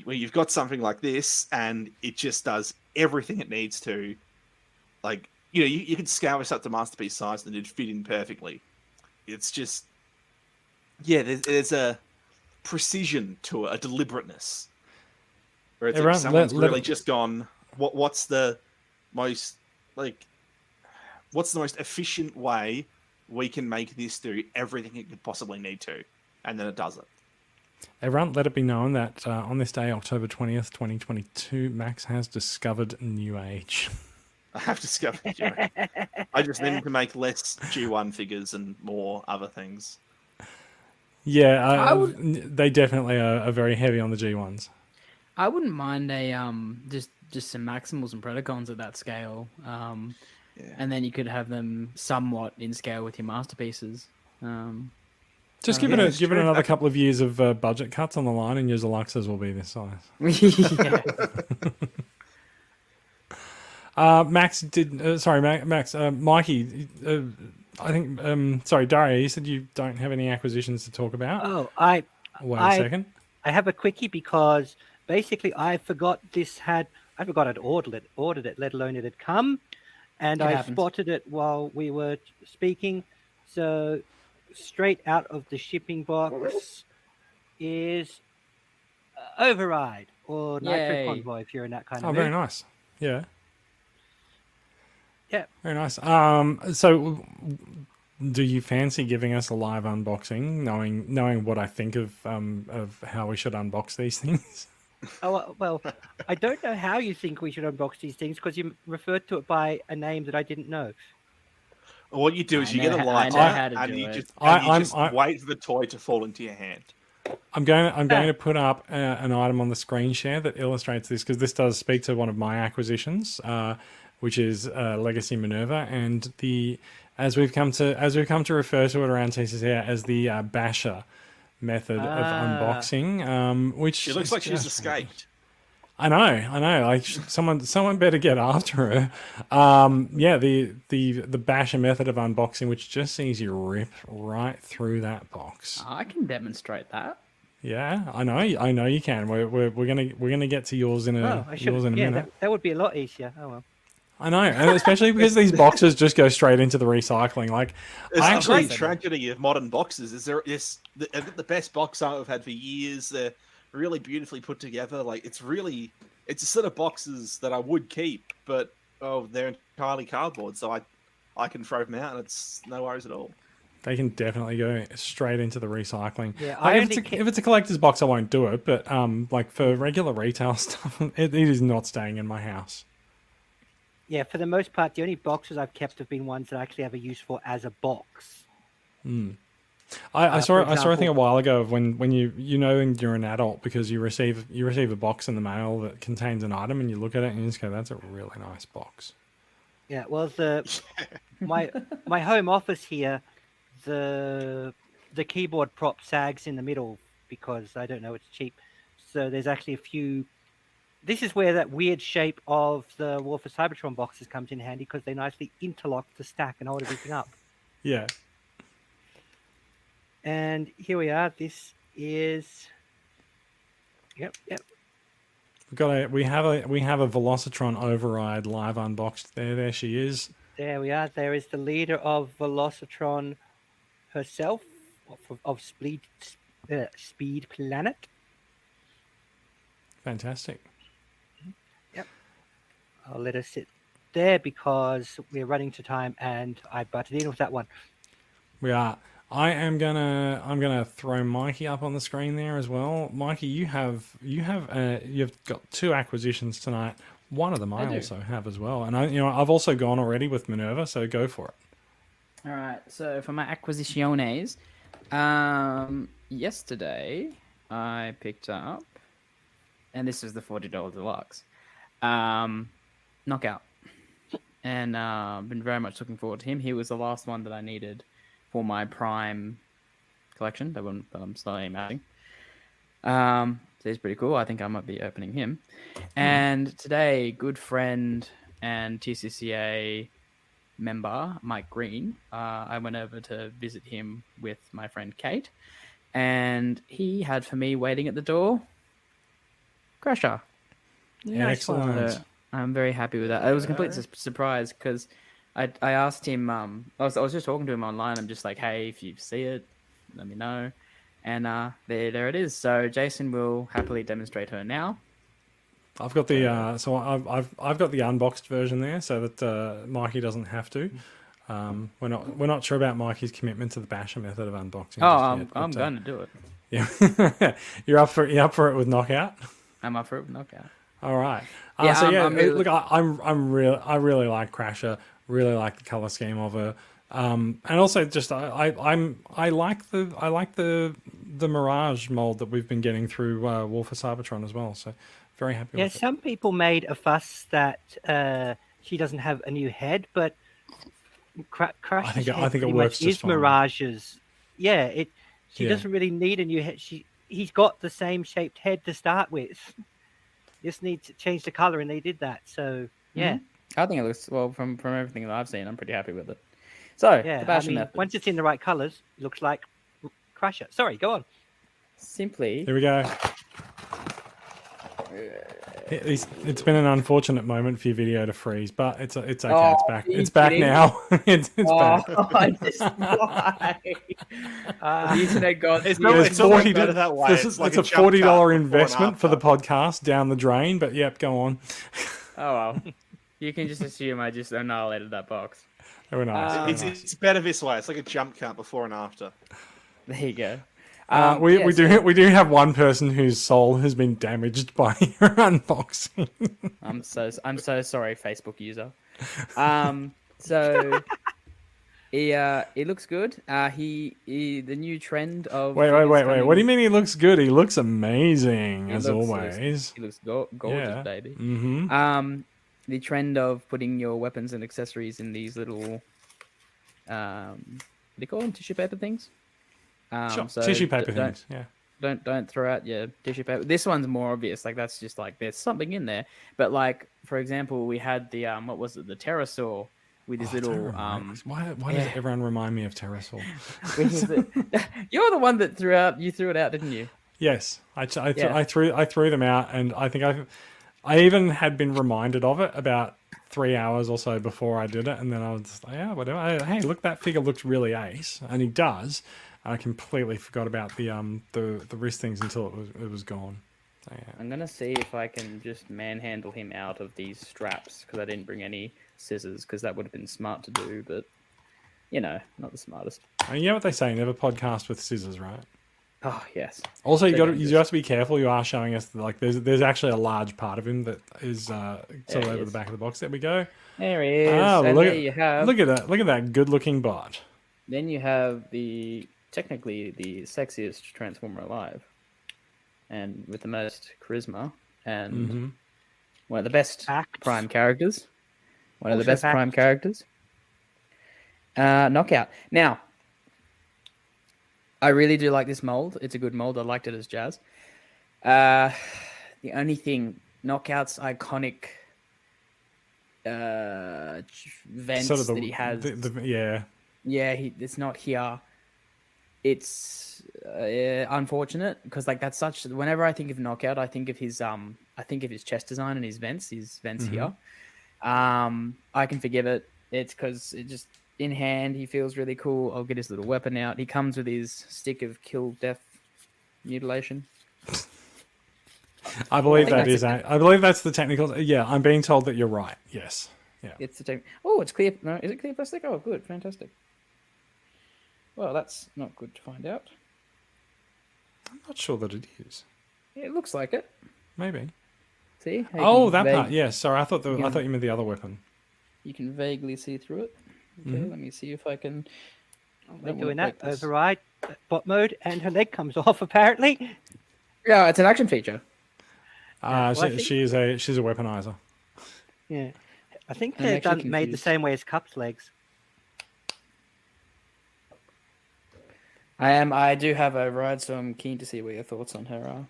Well, you've got something like this and it just does everything it needs to. Like, you could scale this up to masterpiece size and it'd fit in perfectly. It's just, there's a precision to it, a deliberateness. Where it's like someone's really just gone, what's the most efficient way we can make this do everything it could possibly need to, and then it does it. Everyone, let it be known that on this day, October 20th, 2022, Max has discovered New Age. I have discovered New Age. I just need to make less G1 figures and more other things. Yeah, they definitely are very heavy on the G1s. I wouldn't mind a just some Maximals and Predacons at that scale. And then you could have them somewhat in scale with your masterpieces. Just give it another couple of years of budget cuts on the line, and your Deluxes will be this size. Max Mikey, I think. Sorry, Daria, you said you don't have any acquisitions to talk about. Oh, wait a second. I have a quickie because basically I forgot I'd ordered it, let alone it had come. And I spotted it while we were speaking. So straight out of the shipping box is Override or Nitro Convoy if you're in that kind of mood. Very nice. Yeah. Yeah. Very nice. So do you fancy giving us a live unboxing, knowing what I think of how we should unbox these things? Oh, well, I don't know how you think we should unbox these things because you referred to it by a name that I didn't know. Well, what you do is you get a lighter and you just wait for the toy to fall into your hand. I'm going to put up an item on the screen share that illustrates this because this does speak to one of my acquisitions, which is Legacy Minerva, and as we've come to refer to it around TCC as the Basher method of unboxing, which it looks like she's escaped. I know. Like someone better get after her. The Basher method of unboxing, which just sees you rip right through that box. I can demonstrate that. Yeah, I know you can. We're gonna get to yours in a minute. That would be a lot easier. Oh well. I know, and especially because these boxes just go straight into the recycling. Like, It's a great tragedy of modern boxes. The best box art I've had for years. They're really beautifully put together. Like, it's a set of boxes that I would keep, but they're entirely cardboard, so I can throw them out, and it's no worries at all. They can definitely go straight into the recycling. Yeah, like if it's a collector's box, I won't do it. But like for regular retail stuff, it is not staying in my house. Yeah, for the most part, the only boxes I've kept have been ones that I actually have a use for as a box. I saw a thing a while ago of when you know when you're an adult because you receive a box in the mail that contains an item and you look at it and you just go, that's a really nice box. Yeah, well, my home office here, the keyboard prop sags in the middle because I don't know, it's cheap. So there's actually a few. This is where that weird shape of the War for Cybertron boxes comes in handy because they nicely interlock to stack and hold everything up. Yeah. And here we are. This is. Yep. We have a Velocitron override live unboxed. There she is. There we are. There is the leader of Velocitron herself, of Speed Planet. Fantastic. Yep. I'll let her sit there because we're running to time, and I butted in with that one. We are. I'm gonna throw Mikey up on the screen there as well. Mikey, you've got 2 acquisitions tonight. One of them I also have as well, and I've also gone already with Minerva, so go for it. All right. So for my acquisiciones, yesterday I picked up, and this was the $40 deluxe, Knockout, and been very much looking forward to him. He was the last one that I needed for my Prime collection that I'm slowly amassing. So he's pretty cool. I think I might be opening him. And today, good friend and TCCA member, Mike Green, I went over to visit him with my friend Kate. And he had for me waiting at the door, Crusher. Excellent. So I'm very happy with that. It was a complete surprise because I asked him. I was just talking to him online. I'm just like, hey, if you see it, let me know. And there it is. So Jason will happily demonstrate her now. I've got the I've got the unboxed version there, so that Mikey doesn't have to. We're not sure about Mikey's commitment to the basher method of unboxing. I'm going to do it. Yeah, you're up for it with Knockout. I'm up for it with Knockout. All right. Look, I really like Crasher. Really like the color scheme of her, and also just I like the Mirage mold that we've been getting through War for Cybertron as well. So very happy. Yeah, with some people made a fuss that she doesn't have a new head, but Crasher's I think it works just fine. Mirage's. Yeah, she doesn't really need a new head. He's got the same shaped head to start with. Just need to change the color, and they did that. So yeah. Mm-hmm. I think it looks well from everything that I've seen. I'm pretty happy with it. So the basher method. Once it's in the right colors, it looks like Crusher. Sorry, go on. Simply. Here we go. It's been an unfortunate moment for your video to freeze, but it's okay. It's back. It's back now. it's back. Why? The internet god. It's $40 better that way. It's a $40 investment for the podcast down the drain. But yep, go on. Oh well. You can just assume I just annihilated that box. Very nice. It's better this way. It's like a jump cut before and after. There you go. We do have one person whose soul has been damaged by your unboxing. I'm so sorry, Facebook user. So he looks good. The new trend of wait. What do you mean he looks good? He looks amazing always. He looks gorgeous, baby. Mm-hmm. The trend of putting your weapons and accessories in these little, what do you call them? Tissue paper things? Sure. So tissue paper things, yeah. Don't throw out your tissue paper. This one's more obvious. Like, that's just like, there's something in there. But like, for example, we had the, what was it? The pterosaur with his little, Why does everyone remind me of pterosaur? You're the one that threw it out, didn't you? Yes. I threw them out, and I think I even had been reminded of it about 3 hours or so before I did it, and then I was just like, yeah, whatever. Hey, look, that figure looks really ace, and he does. I completely forgot about the wrist things until it was gone. So, yeah. I'm gonna see if I can just manhandle him out of these straps because I didn't bring any scissors because that would have been smart to do, but not the smartest. I mean, you know what they say: never podcast with scissors, right? Oh yes. Also, you have to be careful. You are showing us like there's actually a large part of him that is sort of over the back of the box. There we go. There he is. Oh, and look there you have. Look at that! Look at that good-looking bot. Then you have technically the sexiest Transformer alive, and with the most charisma, and one of the best prime characters. Knockout. Now, I really do like this mold. It's a good mold. I liked it as Jazz. The only thing, Knockout's iconic vents Sort of that he has. It's not here. It's unfortunate because that's such. Whenever I think of Knockout, I think of his chest design and his vents. His vents here. I can forgive it. It's because it just. In hand, he feels really cool. I'll get his little weapon out. He comes with his stick of kill, death, mutilation. I believe I believe that's the technical. Yeah, I'm being told that you're right. Yes. Yeah. It's the Oh, it's clear. No, is it clear plastic? Oh, good, fantastic. Well, that's not good to find out. I'm not sure that it is. It looks like it. Maybe. See? That part. Yeah. Sorry, I thought you meant the other weapon. You can vaguely see through it. Okay, let me see if I can. We're doing that. Override bot mode, and her leg comes off. Apparently. Yeah, it's an action feature. She's a weaponizer. Yeah, I think they're made the same way as Cup's legs. I do have Override, so I'm keen to see what your thoughts on her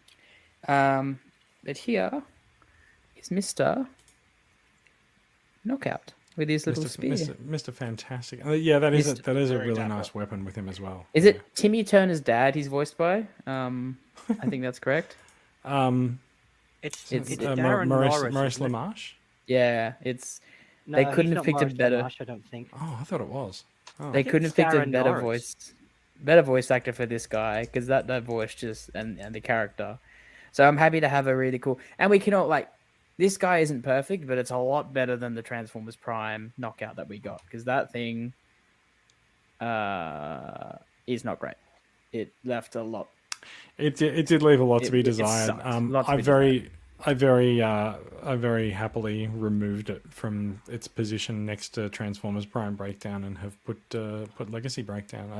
are. But here is Mr. Knockout. With his little spear. Mr. Fantastic. Yeah, that is a really nice weapon with him as well. Is it Timmy Turner's dad he's voiced by? I think that's correct. It's Darren Maurice LaMarche? Yeah, they couldn't have picked a better. LaMarche, I don't think. Oh, I thought it was. Oh. They couldn't have picked a better voice actor for this guy because that voice just and the character. So I'm happy to have a really cool, and we can all this guy isn't perfect, but it's a lot better than the Transformers Prime Knockout that we got because that thing is not great. It left a lot. It did leave a lot to be desired. I very happily removed it from its position next to Transformers Prime Breakdown and have put Legacy Breakdown.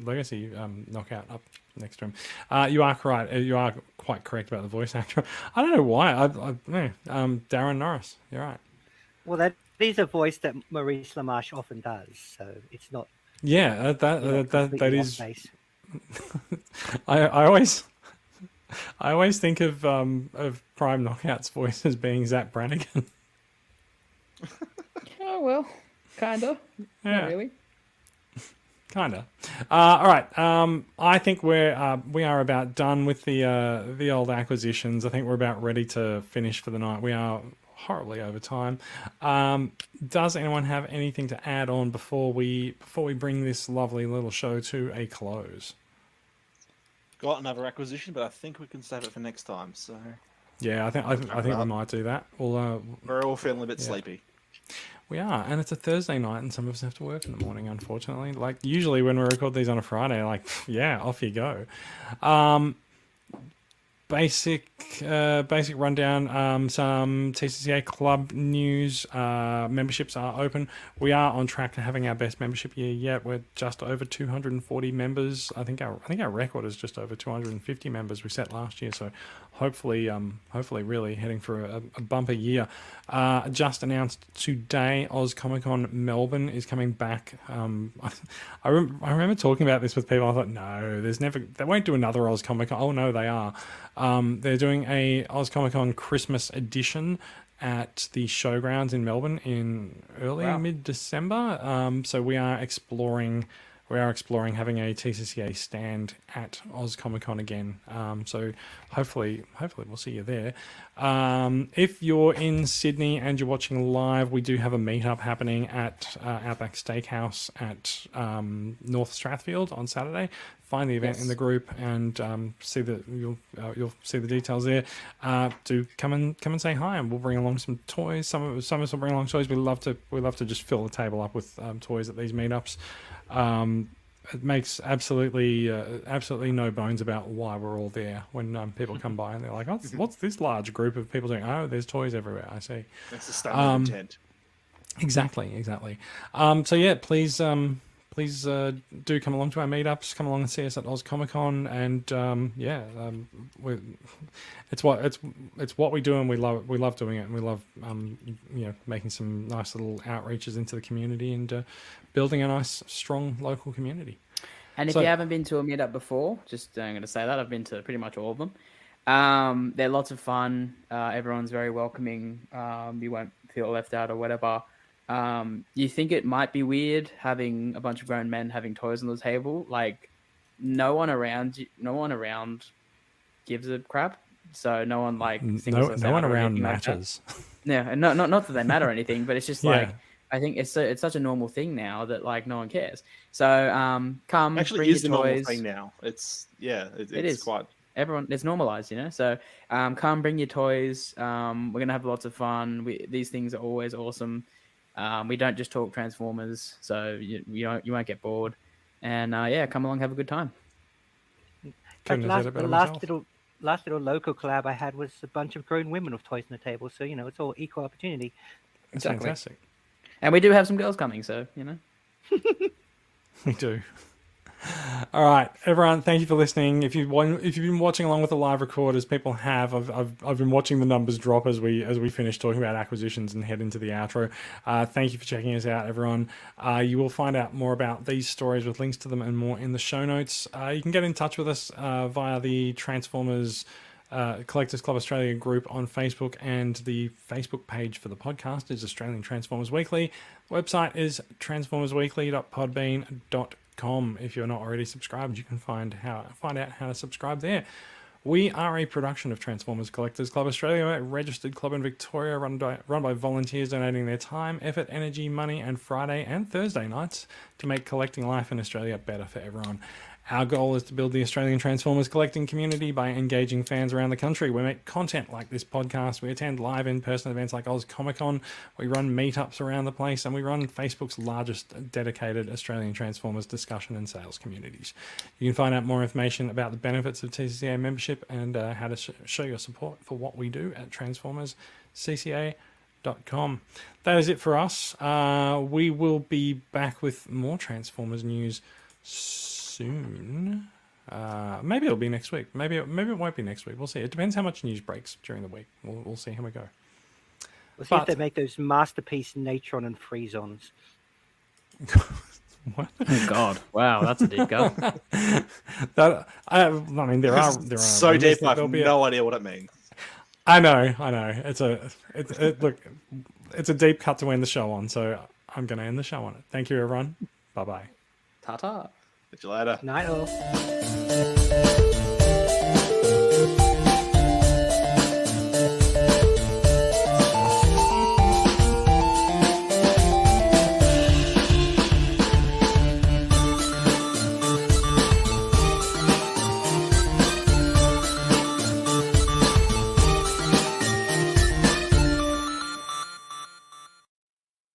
Legacy Knockout up next to him. You are correct. You are quite correct about the voice actor. I don't know why. Darren Norris. You're right. Well, that is a voice that Maurice LaMarche often does, so it's not. Yeah, that is. I always think of Prime Knockout's voice as being Zach Brannigan. Oh well, kinda. Yeah. Not really. Kinda. All right. I think we are about done with the old acquisitions. I think we're about ready to finish for the night. We are horribly over time. Does anyone have anything to add on before we bring this lovely little show to a close? Got another acquisition, but I think we can save it for next time. So yeah, I think we might do that. We're all feeling a bit sleepy. We are, and it's a Thursday night, and some of us have to work in the morning, unfortunately. Like usually when we record these on a Friday, off you go. Basic rundown. Some TCCA club news. Memberships are open. We are on track to having our best membership year yet. We're just over 240 members. I think our record is just over 250 members we set last year. So hopefully really heading for a bumper year. Just announced today, Oz Comic Con Melbourne is coming back. I remember talking about this with people. I thought, no, they won't do another Oz Comic Con. Oh no, they are. They're doing a Oz Comic Con Christmas edition at the Showgrounds in Melbourne in mid-December. So we are exploring we are exploring having a TCCA stand at Oz Comic Con again. So hopefully we'll see you there. If you're in Sydney and you're watching live, we do have a meetup happening at Outback Steakhouse at North Strathfield on Saturday. Find the event in the group and see you'll see the details there. Do come and say hi, and we'll bring along some toys. Some of us will bring along toys. We love to just fill the table up with toys at these meetups. It makes absolutely no bones about why we're all there when people come by and they're like, what's this large group of people doing? Oh, there's toys everywhere. I see. That's the standard intent. Exactly. So yeah, please do come along to our meetups. Come along and see us at Oz Comic Con, and it's what we do, and we love doing it, and we love making some nice little outreaches into the community and building a nice, strong local community. And if you haven't been to a meetup before, I'm going to say that I've been to pretty much all of them. They're lots of fun. Everyone's very welcoming. You won't feel left out or whatever. You think it might be weird having a bunch of grown men having toys on the table? Like, no one around gives a crap. So no one no one around matters. Yeah, not that they matter or anything, but it's just I think it's such a normal thing now that no one cares. So come, actually, bring is the your normal toys. thing now. It's it is quite. Everyone, it's normalized, So come, bring your toys. We're gonna have lots of fun. These things are always awesome. We don't just talk Transformers, so you won't get bored. And come along, have a good time. The last little local collab I had was a bunch of grown women with toys on the table. So it's all equal opportunity. It's fantastic. And we do have some girls coming, so We do. All right, everyone. Thank you for listening. If you've been watching along with the live recorders, people have. I've been watching the numbers drop as we finish talking about acquisitions and head into the outro. Thank you for checking us out, everyone. You will find out more about these stories with links to them and more in the show notes. You can get in touch with us via the Transformers Collectors Club Australia group on Facebook, and the Facebook page for the podcast is Australian Transformers Weekly. The website is transformersweekly.podbean.com. If you're not already subscribed, you can find out how to subscribe there. We are a production of Transformers Collectors Club Australia, a registered club in Victoria run by volunteers donating their time, effort, energy, money, and Friday and Thursday nights to make collecting life in Australia better for everyone. Our goal is to build the Australian Transformers collecting community by engaging fans around the country. We make content like this podcast. We attend live in-person events like Oz Comic Con. We run meetups around the place, and we run Facebook's largest dedicated Australian Transformers discussion and sales communities. You can find out more information about the benefits of TCCA membership and how to show your support for what we do at transformerscca.com. That is it for us. We will be back with more Transformers news soon. Maybe it'll be next week. Maybe it won't be next week. We'll see. It depends how much news breaks during the week. We'll see how we go. We'll see if they make those masterpiece Natron and Freezons. What? Oh God! Wow, that's a deep cut. I mean, there are so deep. I have no idea what it means. I know. It's a deep cut to end the show on. So I'm going to end the show on it. Thank you, everyone. Bye bye. Ta-ta. Catch you later. Night all.